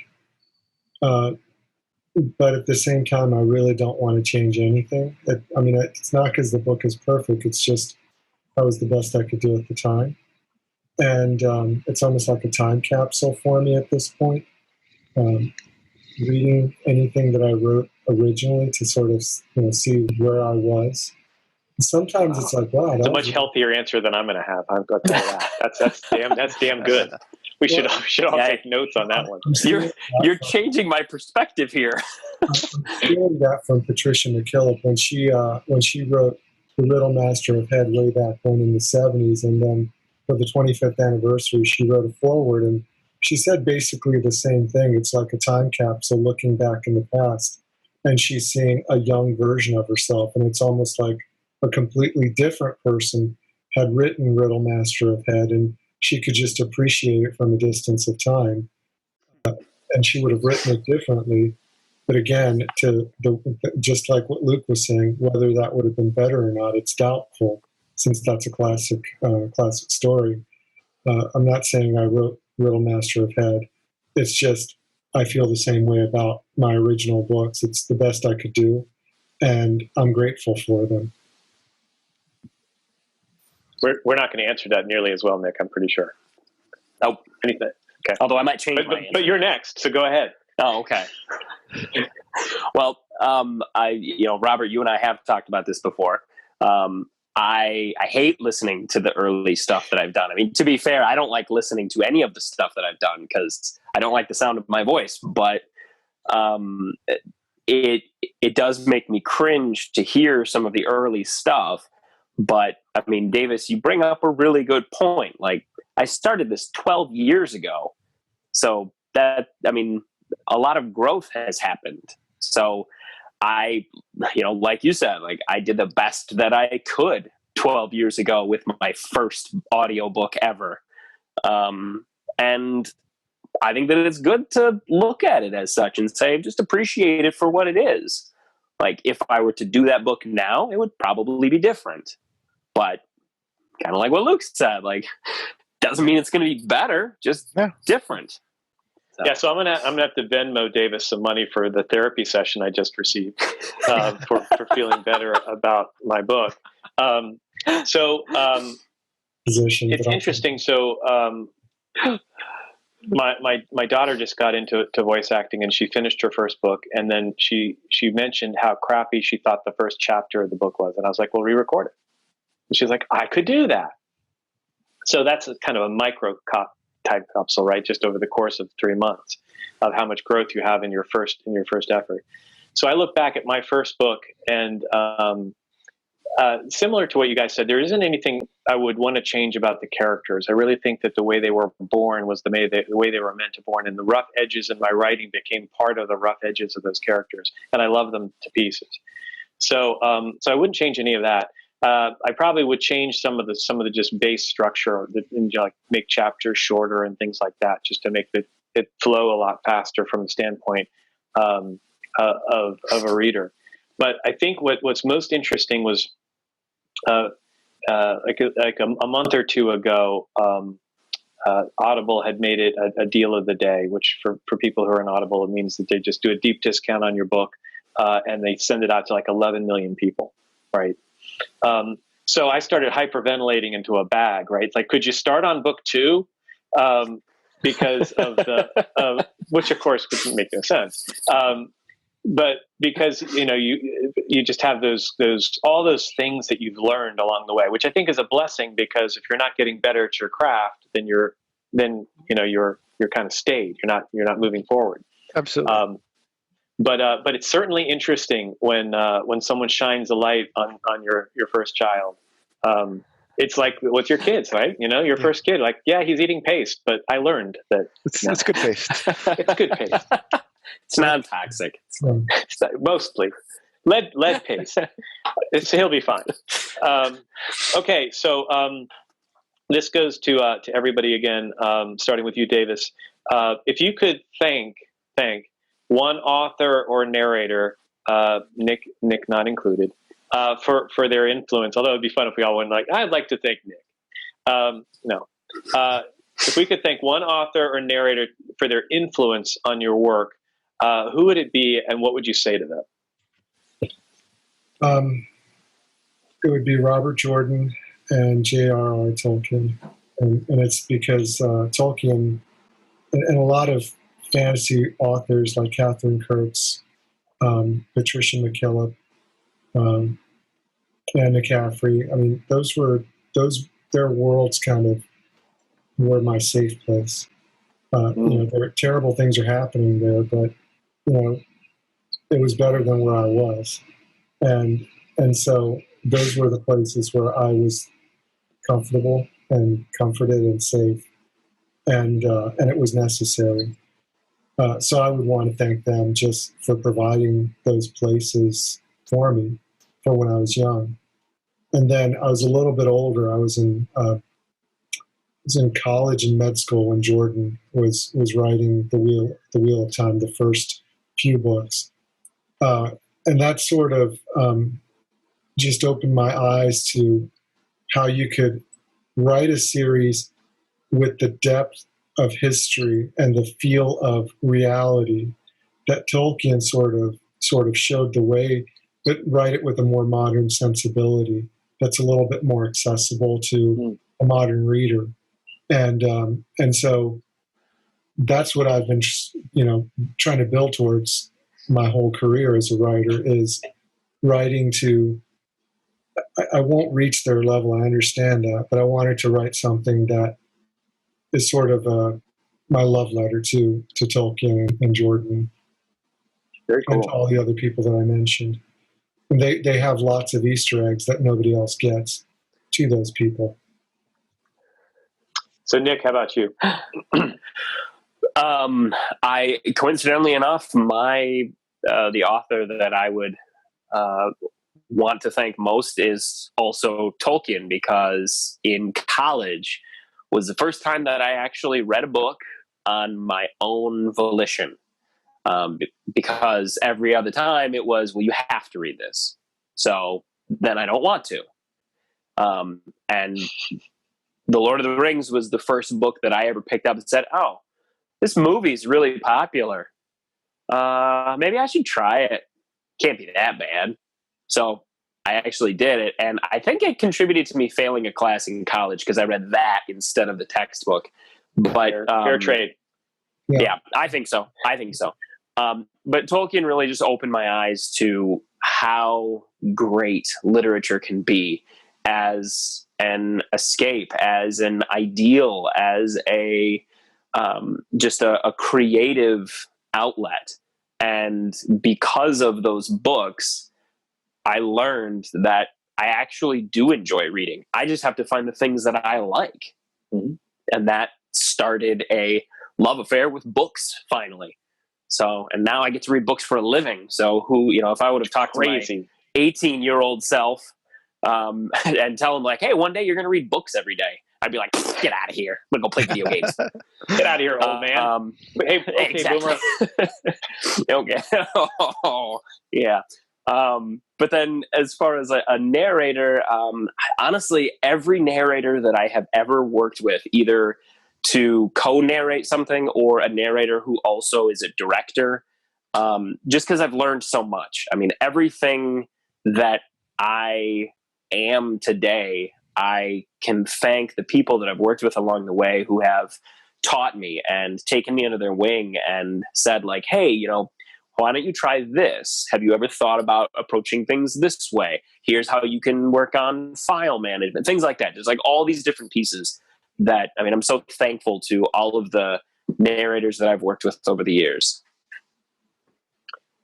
But at the same time, I really don't want to change anything. It's not because the book is perfect. It's just that was the best I could do at the time. And it's almost like a time capsule for me at this point. Reading anything that I wrote originally to sort of see where I was. Sometimes it's like, wow, it's a much healthier answer than I'm going to have. I've got that. That's damn good. We should all take notes on that one. You're changing my perspective here. I'm feeling that from Patricia McKillop when she wrote The Riddle Master of Head way back when in the 70s, and then for the 25th anniversary, she wrote a foreword, and she said basically the same thing. It's like a time capsule looking back in the past, and she's seeing a young version of herself, and it's almost like a completely different person had written Riddle Master of Head, and she could just appreciate it from a distance of time, and she would have written it differently. But again, just like what Luke was saying, whether that would have been better or not, it's doubtful, since that's a classic story. I'm not saying I wrote Riddle Master of Head. It's just I feel the same way about my original books. It's the best I could do, and I'm grateful for them. We're not going to answer that nearly as well, Nick. I'm pretty sure. Oh, anything? Okay. Although I might change my answer. But you're next, so go ahead. Oh, okay. Well, Robert, you and I have talked about this before. I hate listening to the early stuff that I've done. I mean, to be fair, I don't like listening to any of the stuff that I've done because I don't like the sound of my voice. But it does make me cringe to hear some of the early stuff. But I mean, Davis, you bring up a really good point. Like, I started this 12 years ago, so a lot of growth has happened. So I, like you said, like I did the best that I could 12 years ago with my first audiobook ever. And I think that it's good to look at it as such and say, just appreciate it for what it is. Like if I were to do that book now, it would probably be different. But kind of like what Luke said, like doesn't mean it's going to be better, just different. So I'm gonna have to Venmo Davis some money for the therapy session I just received for feeling better about my book. It's interesting. So my daughter just got into voice acting, and she finished her first book, and then she mentioned how crappy she thought the first chapter of the book was, and I was like, well, re-record it. And she was like, I could do that. So that's kind of a micro type capsule, right? Just over the course of 3 months. of how much growth you have in your first effort. So I look back at my first book, and similar to what you guys said, there isn't anything I would want to change about the characters. I really think that the way they were born was the way they were meant to born, and the rough edges in my writing became part of the rough edges of those characters, and I love them to pieces. So I wouldn't change any of that. I probably would change some of the just base structure, like make chapters shorter and things like that, just to make it flow a lot faster from the standpoint of a reader. But I think what's most interesting was like a month or two ago, Audible had made it a deal of the day, which for people who are in Audible, it means that they just do a deep discount on your book, and they send it out to like 11 million people, right? So I started hyperventilating into a bag, right? Like, could you start on book 2? Because of which of course wouldn't make no sense. But because, you just have all those things that you've learned along the way, which I think is a blessing, because if you're not getting better at your craft, then you're kind of stayed. You're not moving forward. Absolutely. But it's certainly interesting when someone shines a light on your first child. It's like with your kids, right? Your first kid, like, yeah, he's eating paste, but I learned that it's good paste. It's good paste. It's non-toxic. Mostly lead paste. He'll be fine. Okay, so this goes to everybody again, starting with you, Davis. If you could thank one author or narrator, Nick not included, for their influence. Although it'd be fun if we all went like, I'd like to thank Nick. No. If we could thank one author or narrator for their influence on your work, who would it be, and what would you say to them? It would be Robert Jordan and J.R.R. Tolkien. And it's because Tolkien and a lot of fantasy authors like Catherine Kurtz, Patricia McKillop, Anne McCaffrey, I mean, their worlds kind of were my safe place. There terrible things are happening there, but it was better than where I was, and so those were the places where I was comfortable and comforted and safe, and it was necessary. So I would want to thank them just for providing those places for me for when I was young. And then I was a little bit older. I was in college and med school when Jordan was writing The Wheel of Time, the first few books, and that sort of just opened my eyes to how you could write a series with the depth of history and the feel of reality that Tolkien sort of showed the way, but write it with a more modern sensibility that's a little bit more accessible to a modern reader. And so that's what I've been, trying to build towards my whole career as a writer, is writing to, I won't reach their level, I understand that, but I wanted to write something that is sort of my love letter to Tolkien and Jordan. Very cool. And to all the other people that I mentioned. And they have lots of Easter eggs that nobody else gets to those people. So Nick, how about you? I coincidentally enough, the author that I would want to thank most is also Tolkien, because in college was the first time that I actually read a book on my own volition. Because every other time it was, well, you have to read this. So then I don't want to. And The Lord of the Rings was the first book that I ever picked up and said, oh, this movie's really popular. Maybe I should try it. Can't be that bad. So I actually did it. And I think it contributed to me failing a class in college because I read that instead of the textbook. But fair trade. Yeah, I think so. But Tolkien really just opened my eyes to how great literature can be as an escape, as an ideal, as a just a creative outlet. And because of those books, I learned that I actually do enjoy reading. I just have to find the things that I like. Mm-hmm. And that started a love affair with books, finally. So, and now I get to read books for a living. So if I would have talked to my 18-year-old self and tell him like, hey, one day you're going to read books every day, I'd be like, get out of here. I'm going to go play video games. Get out of here, old man. Hey, okay, exactly. Boomer. Okay. Yeah. But then as far as a narrator, honestly, every narrator that I have ever worked with, either to co-narrate something or a narrator who also is a director, just because I've learned so much. I mean, everything that I am today, I can thank the people that I've worked with along the way who have taught me and taken me under their wing and said like, hey, why don't you try this? Have you ever thought about approaching things this way? Here's how you can work on file management, things like that. There's like all these different pieces that, I mean, I'm so thankful to all of the narrators that I've worked with over the years.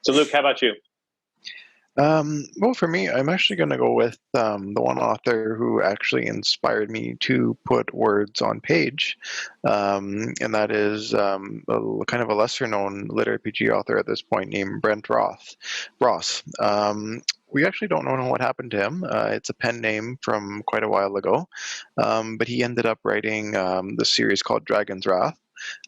So Luke, how about you? Well, for me, I'm actually going to go with the one author who actually inspired me to put words on page, and that is kind of a lesser-known lit RPG author at this point named Brent Ross. We actually don't know what happened to him. It's a pen name from quite a while ago, but he ended up writing the series called Dragon's Wrath.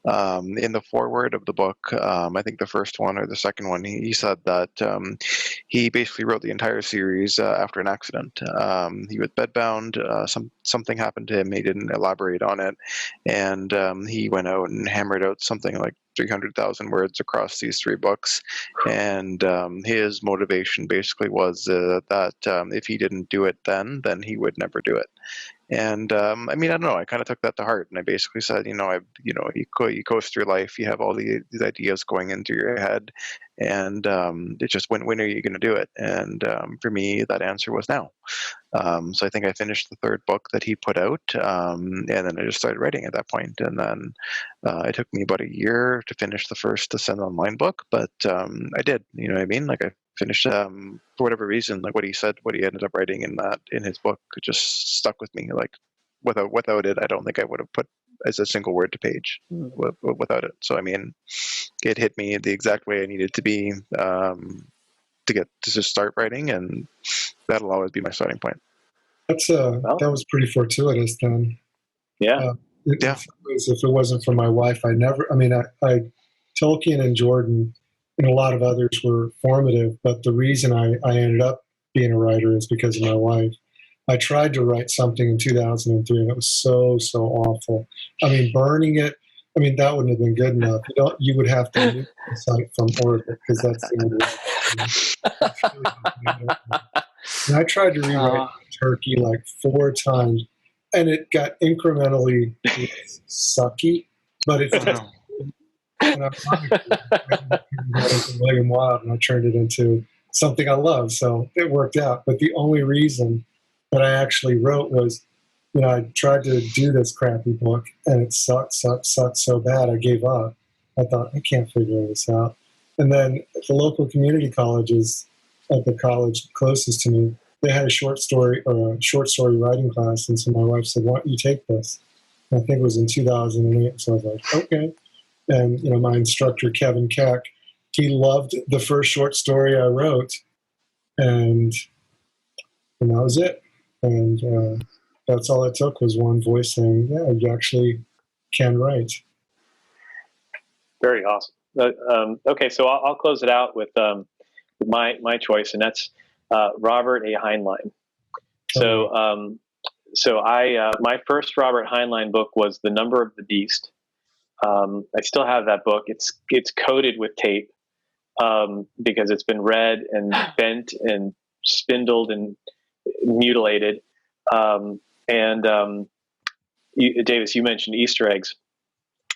In the foreword of the book, I think the first one or the second one, he said that he basically wrote the entire series after an accident. He was bedbound. Something happened to him. He didn't elaborate on it, and he went out and hammered out something like 300,000 words across these 3 books. And his motivation basically was that if he didn't do it then he would never do it. And I mean, I don't know. I kind of took that to heart, and I basically said, you coast through life. You have all these ideas going into your head, and it's just when are you going to do it? And for me, that answer was now. So I think I finished the 3rd book that he put out, and then I just started writing at that point. And then it took me about a year to finish the first Ascend Online book, but I did. You know what I mean? Like I finished for whatever reason, like what he said, what he ended up writing in his book, it just stuck with me. Like without it, I don't think I would have put as a single word to page without it. So I mean, it hit me the exact way I needed to be to get to just start writing, and that'll always be my starting point. That was pretty fortuitous then. Yeah. If it wasn't for my wife, I Tolkien and Jordan and a lot of others were formative, but the reason I ended up being a writer is because of my wife. I tried to write something in 2003, and it was so awful. I mean, burning it, that wouldn't have been good enough. You would have to nuke the site from orbit, because that's the only way. And I tried to rewrite Turkey like 4 times, and it got incrementally sucky, but it and I William Wild, and I turned it into something I love, so it worked out. But the only reason that I actually wrote was, I tried to do this crappy book, and it sucked so bad, I gave up. I thought, I can't figure this out. And then at the local community colleges, at the college closest to me, they had a short story writing class, and so my wife said, why don't you take this? And I think it was in 2008, so I was like, okay. And my instructor, Kevin Keck, he loved the first short story I wrote, and that was it. And that's all it took, was one voice saying, yeah, you actually can write. Very awesome. Okay, so I'll close it out with my choice, and that's Robert A. Heinlein. So my first Robert Heinlein book was The Number of the Beast. I still have that book. It's coated with tape because it's been read and bent and spindled and mutilated. Davis, you mentioned Easter eggs.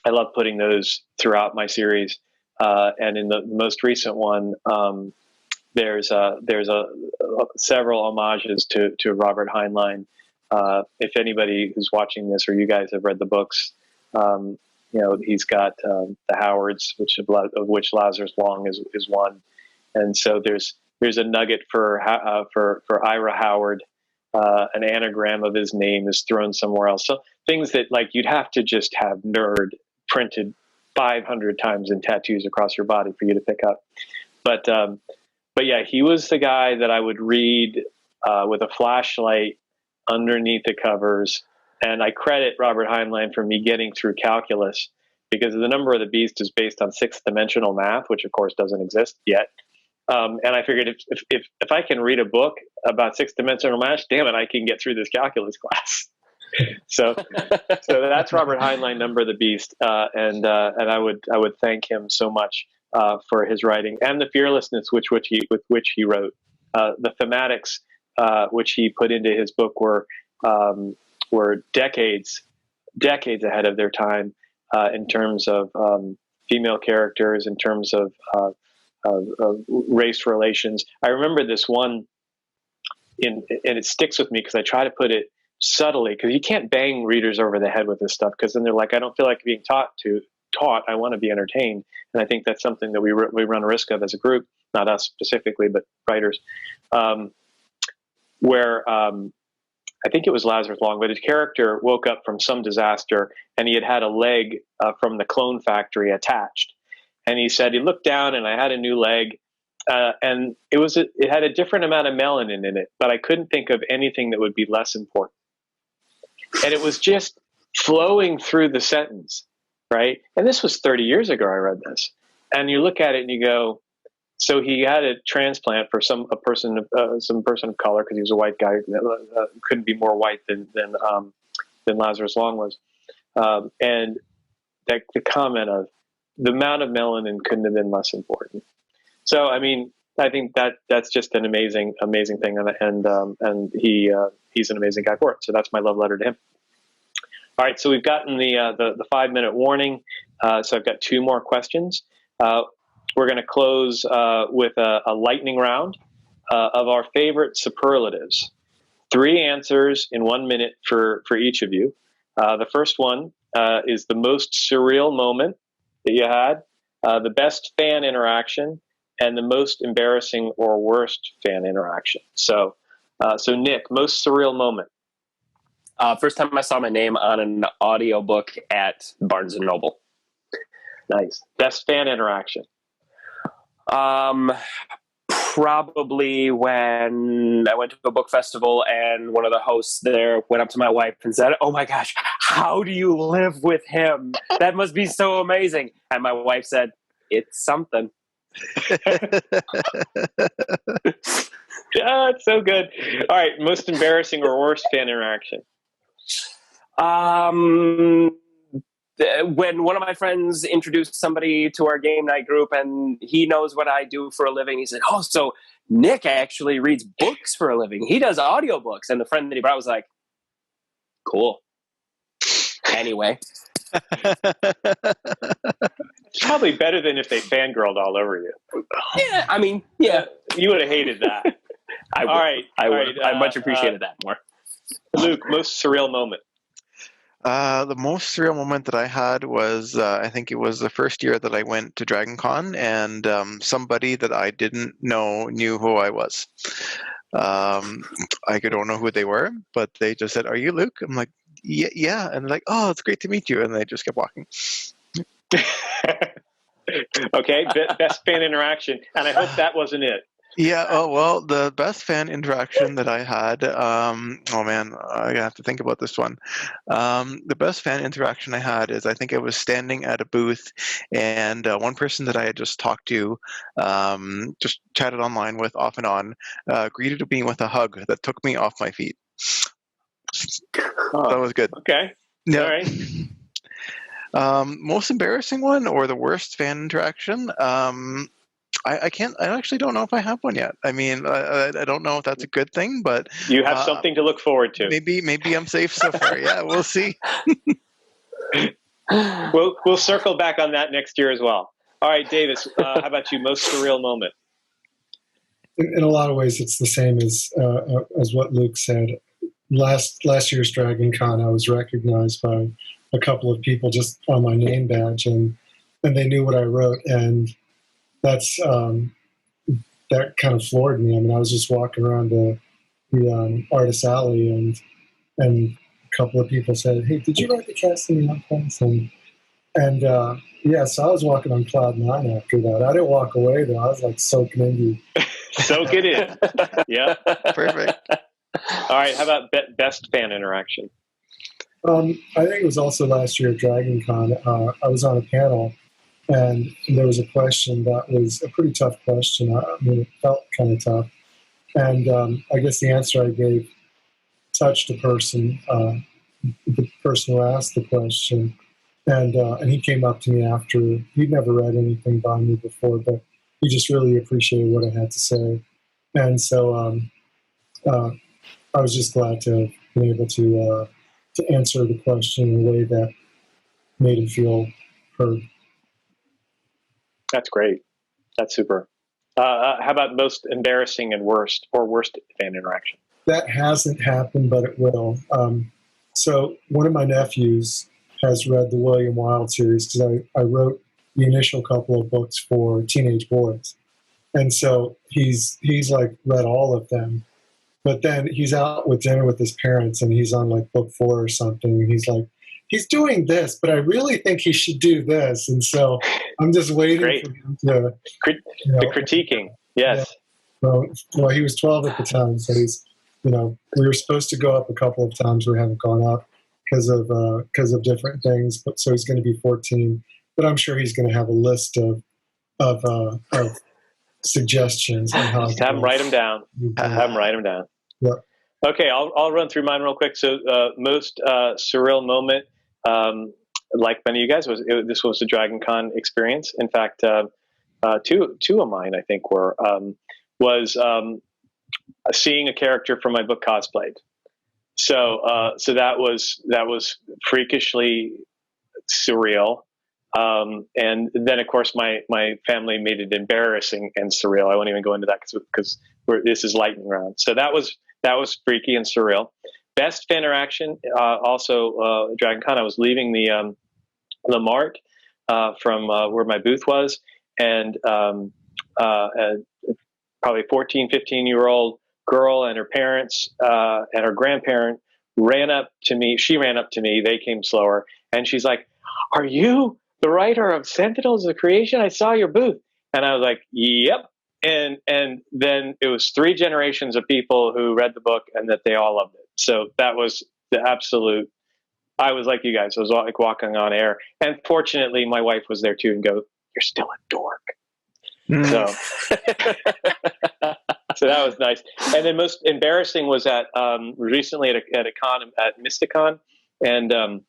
I love putting those throughout my series. And in the most recent one, there's several homages to Robert Heinlein. If anybody who's watching this or you guys have read the books, he's got the Howards, of which Lazarus Long is one, and so there's a nugget for Ira Howard. An anagram of his name is thrown somewhere else. So things that like you'd have to just have nerd printed 500 times in tattoos across your body for you to pick up. But yeah, he was the guy that I would read with a flashlight underneath the covers. And I credit Robert Heinlein for me getting through calculus, because the number of the beast is based on sixth dimensional math, which of course doesn't exist yet. And I figured if I can read a book about sixth dimensional math, damn it, I can get through this calculus class. So that's Robert Heinlein, Number of the Beast, and I would thank him so much for his writing and the fearlessness with which he wrote. The thematics which he put into his book were decades ahead of their time in terms of female characters, in terms of race relations. I remember this one, and it sticks with me because I try to put it subtly, because you can't bang readers over the head with this stuff, because then they're like, I don't feel like being taught. I want to be entertained. And I think that's something that we run a risk of as a group, not us specifically, but writers, where I think it was Lazarus Long, but his character woke up from some disaster and he had a leg from the clone factory attached. And he said, he looked down and I had a new leg, and it had a different amount of melanin in it, but I couldn't think of anything that would be less important. And it was just flowing through the sentence, right? And this was 30 years ago I read this. And you look at it and you go, so he had a transplant for some person of color, because he was a white guy, couldn't be more white than Lazarus Long was. And the comment of the amount of melanin couldn't have been less important. So, I mean, I think that's just an amazing thing, and he's an amazing guy for it. So that's my love letter to him. All right, so we've gotten the 5-minute warning. So I've got 2 more questions. We're going to close with a lightning round of our favorite superlatives. 3 answers in 1 minute for each of you. The first one is the most surreal moment that you had, the best fan interaction, and the most embarrassing or worst fan interaction. So Nick, most surreal moment. First time I saw my name on an audiobook at Barnes & Noble. Nice. Best fan interaction. Probably when I went to a book festival and one of the hosts there went up to my wife and said, "Oh my gosh, how do you live with him? That must be so amazing." And my wife said, "It's something." Yeah, it's so good. All right, most embarrassing or worst fan interaction. When one of my friends introduced somebody to our game night group and he knows what I do for a living, he said, "Oh, so Nick actually reads books for a living. He does audiobooks." And the friend that he brought was like, "Cool. Anyway." It's probably better than if they fangirled all over you. Yeah, I mean, yeah. You would have hated that. I much appreciated that more. Luke, most surreal moment. The most surreal moment that I had was, I think it was the first year that I went to Dragon Con, and somebody that I didn't know knew who I was. I don't know who they were, but they just said, "Are you Luke?" I'm like, yeah. And they're like, "Oh, it's great to meet you." And they just kept walking. Okay, best fan interaction. And I hope that wasn't it. Yeah, oh, well, the best fan interaction that I had, oh man, I have to think about this one. The best fan interaction I had is I think I was standing at a booth, and one person that I had just talked to, just chatted online with off and on, greeted me with a hug that took me off my feet. That was good. Okay. Yeah. All right. Most embarrassing one or the worst fan interaction? I actually don't know if I have one yet. I mean, I don't know if that's a good thing, but you have something to look forward to. Maybe I'm safe so far. Yeah, we'll see. We'll circle back on that next year as well. All right, Davis, how about you? Most surreal moment? In a lot of ways, it's the same as what Luke said. Last year's Dragon Con, I was recognized by a couple of people just on my name badge, and they knew what I wrote, and that's that kind of floored me. I mean, I was just walking around the artist alley, and a couple of people said, "Hey, did you write the casting announcements?" And yeah, so I was walking on cloud nine after that. I didn't walk away though. I was like soaking into. Soak it in. Yeah, Perfect. All right. How about best fan interaction? I think it was also last year at Dragon Con. I was on a panel, and there was a question that was a pretty tough question. I mean, it felt kind of tough. And I guess the answer I gave touched the person who asked the question. And he came up to me after. He'd never read anything by me before, but he just really appreciated what I had to say. And so I was just glad to have been able to answer the question in a way that made him feel heard. That's great. That's super. How about most embarrassing and worst fan interaction? That hasn't happened, but it will. So one of my nephews has read the William Wilde series because I wrote the initial couple of books for teenage boys. And so he's like read all of them. But then he's out with dinner with his parents and he's on like book 4 or something. And he's like, he's doing this, but I really think he should do this. And so I'm just waiting for him to... the critiquing, yes. Yeah. Well, he was 12 at the time, so he's, we were supposed to go up a couple of times. We haven't gone up because of different things, but so he's going to be 14. But I'm sure he's going to have a list of suggestions on how Just have him write them down. Have him write them down. Yeah. Okay, I'll run through mine real quick. So most surreal moment, like many of you guys, this was a Dragon Con experience. In fact, two of mine I think was seeing a character from my book cosplayed. So that was freakishly surreal. And then of course my family made it embarrassing and surreal. I won't even go into that because this is lightning round. So that was freaky and surreal. Best fan interaction, also Dragon Con. I was leaving the mart from where my booth was, and probably 14, 15-year-old girl and her parents and her grandparent ran up to me. She ran up to me. They came slower, and she's like, "Are you the writer of Sentinels of Creation? I saw your booth." And I was like, "Yep." And then it was 3 generations of people who read the book and that they all loved it. So that was the absolute. I was like you guys. I was like walking on air. And fortunately, my wife was there too and go, "You're still a dork." So that was nice. And then most embarrassing was at recently at a con at Mysticon, and it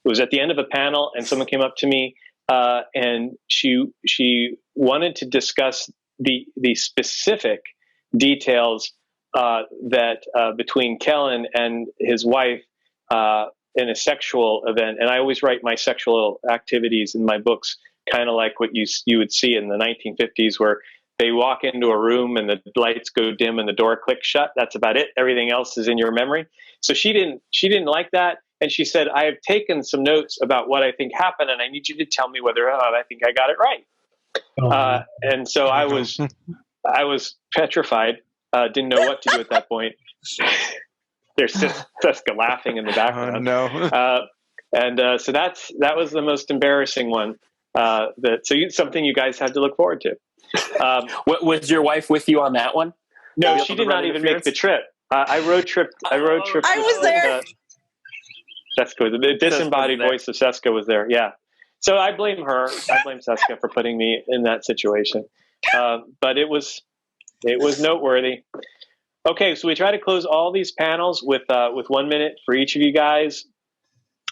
was at the end of a panel, and someone came up to me and she wanted to discuss the specific details that between Kellen and his wife in a sexual event. And I always write my sexual activities in my books kind of like what you would see in the 1950s, where they walk into a room and the lights go dim and the door clicks shut. That's about it. Everything else is in your memory. So she didn't like that. And she said, "I have taken some notes about what I think happened, and I need you to tell me whether or not I think I got it right." And so I was petrified. Didn't know what to do at that point. There's Seska laughing in the background. No. So that was the most embarrassing one. Something you guys had to look forward to. Was your wife with you on that one? No, she did not even make the trip. I road tripped. I was there. Seska, the disembodied voice of Seska was there. Yeah. So I blame her. I blame Seska for putting me in that situation. But it was noteworthy. Okay, so we try to close all these panels with 1 minute for each of you guys.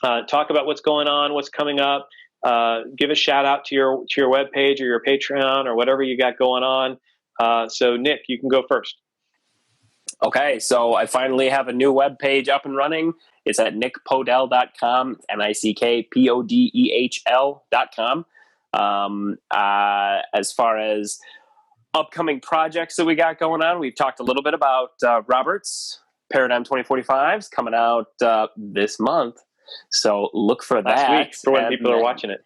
Talk about what's going on, what's coming up. Give a shout out to your webpage or your Patreon or whatever you got going on. So Nick, you can go first. Okay, so I finally have a new webpage up and running. It's at nickpodehl.com, nickpodehl.com. As far as upcoming projects that we got going on, we've talked a little bit about Robert's Paradigm 2045 is coming out this month. So look for last that. week for when people are watching it.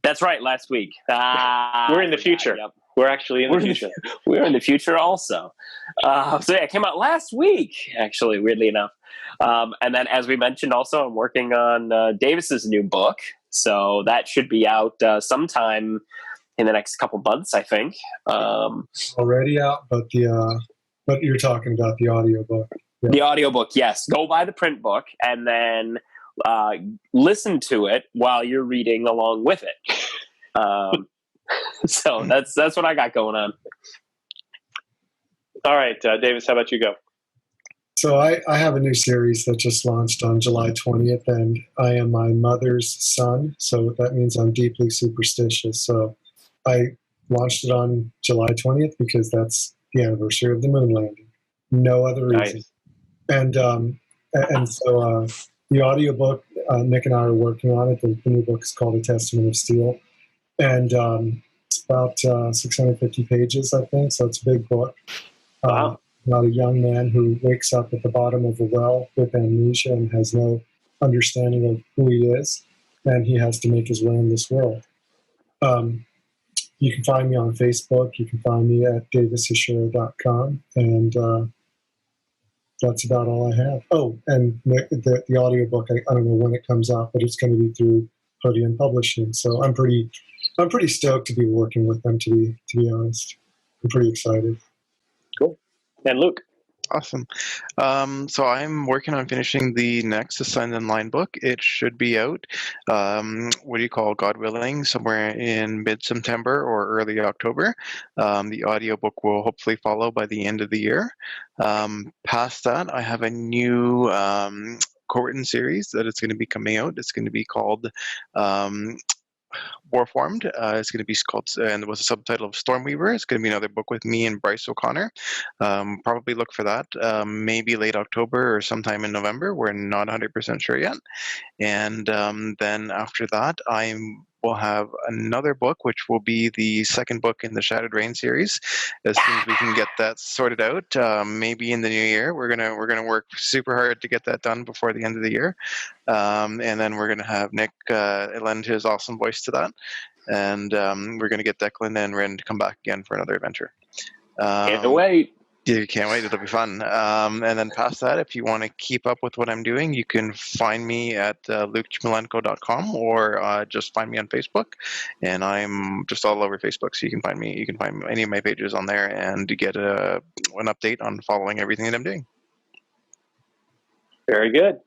That's right, last week. We're in the future. Yep. We're actually in the future. We're in the future also. So yeah, it came out last week, actually, weirdly enough. And then, as we mentioned, also, I'm working on Davis's new book. So that should be out sometime in the next couple months, I think. Already out, but you're talking about the audiobook. Yeah. The audiobook, yes. Go buy the print book and then listen to it while you're reading along with it. So that's what I got going on. All right, Davis, how about you go? So I have a new series that just launched on July 20th, and I am my mother's son, so that means I'm deeply superstitious. So I launched it on July 20th because that's the anniversary of the moon landing. No other reason. Nice. And so the audiobook, Nick and I are working on it. The new book is called A Testament of Steel. And it's about 650 pages, I think, so it's a big book. Wow. About a young man who wakes up at the bottom of a well with amnesia and has no understanding of who he is, and he has to make his way in this world. You can find me on Facebook. You can find me at davisashura.com, and that's about all I have. Oh, and the audiobook, I don't know when it comes out, but it's going to be through Podium Publishing. So I'm pretty stoked to be working with them, to be honest. I'm pretty excited. Cool. And Luke? Awesome. So I'm working on finishing the next Ascend Online book. It should be out, God willing, somewhere in mid-September or early October. The audiobook will hopefully follow by the end of the year. Past that, I have a new co-written series that is going to be coming out. It's going to be called Warformed. It's going to be called, and it was a subtitle of Stormweaver. It's going to be another book with me and Bryce O'Connor. Probably look for that maybe late October or sometime in November. We're not 100% sure yet. And then after that, we'll have another book, which will be the second book in the Shattered Rain series. As soon as we can get that sorted out, maybe in the new year, we're gonna work super hard to get that done before the end of the year. And then we're gonna have Nick lend his awesome voice to that, and we're gonna get Declan and Ren to come back again for another adventure. Can't wait. You can't wait. It'll be fun. And then past that, if you want to keep up with what I'm doing, you can find me at lukechmilenko.com or just find me on Facebook. And I'm just all over Facebook, so you can find me. You can find any of my pages on there and get an update on following everything that I'm doing. Very good.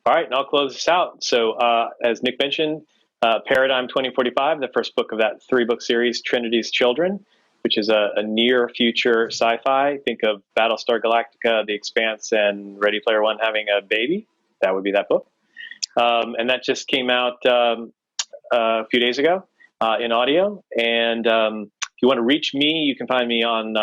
All right, and I'll close this out. So as Nick mentioned, Paradigm 2045, the first book of that 3-book series, Trinity's Children, which is a near-future sci-fi. Think of Battlestar Galactica, The Expanse, and Ready Player One having a baby. That would be that book. And that just came out a few days ago in audio. And if you want to reach me, you can find me on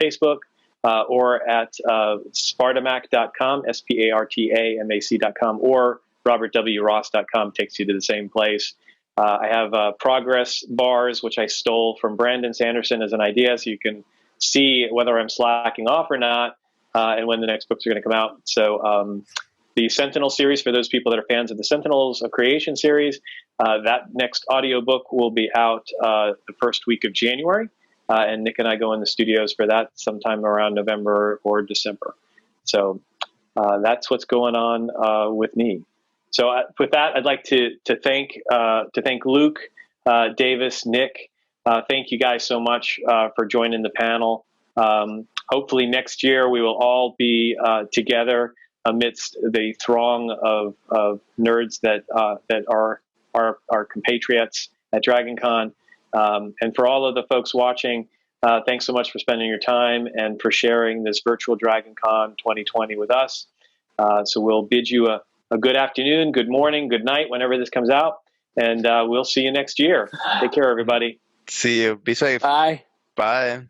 Facebook or at spartamac.com, SPARTAMAC.com, or robertwross.com takes you to the same place. I have progress bars, which I stole from Brandon Sanderson as an idea, so you can see whether I'm slacking off or not, and when the next books are going to come out. So the Sentinel series, for those people that are fans of the Sentinels of Creation series, that next audiobook will be out the first week of January, and Nick and I go in the studios for that sometime around November or December. So that's what's going on with me. So with that, I'd like to thank Luke, Davis, Nick. Thank you guys so much for joining the panel. Hopefully next year we will all be together amidst the throng of nerds that are our compatriots at DragonCon. And for all of the folks watching, thanks so much for spending your time and for sharing this virtual DragonCon 2020 with us. So we'll bid you a good afternoon, good morning, good night, whenever this comes out. And we'll see you next year. Take care, everybody. See you. Be safe. Bye. Bye.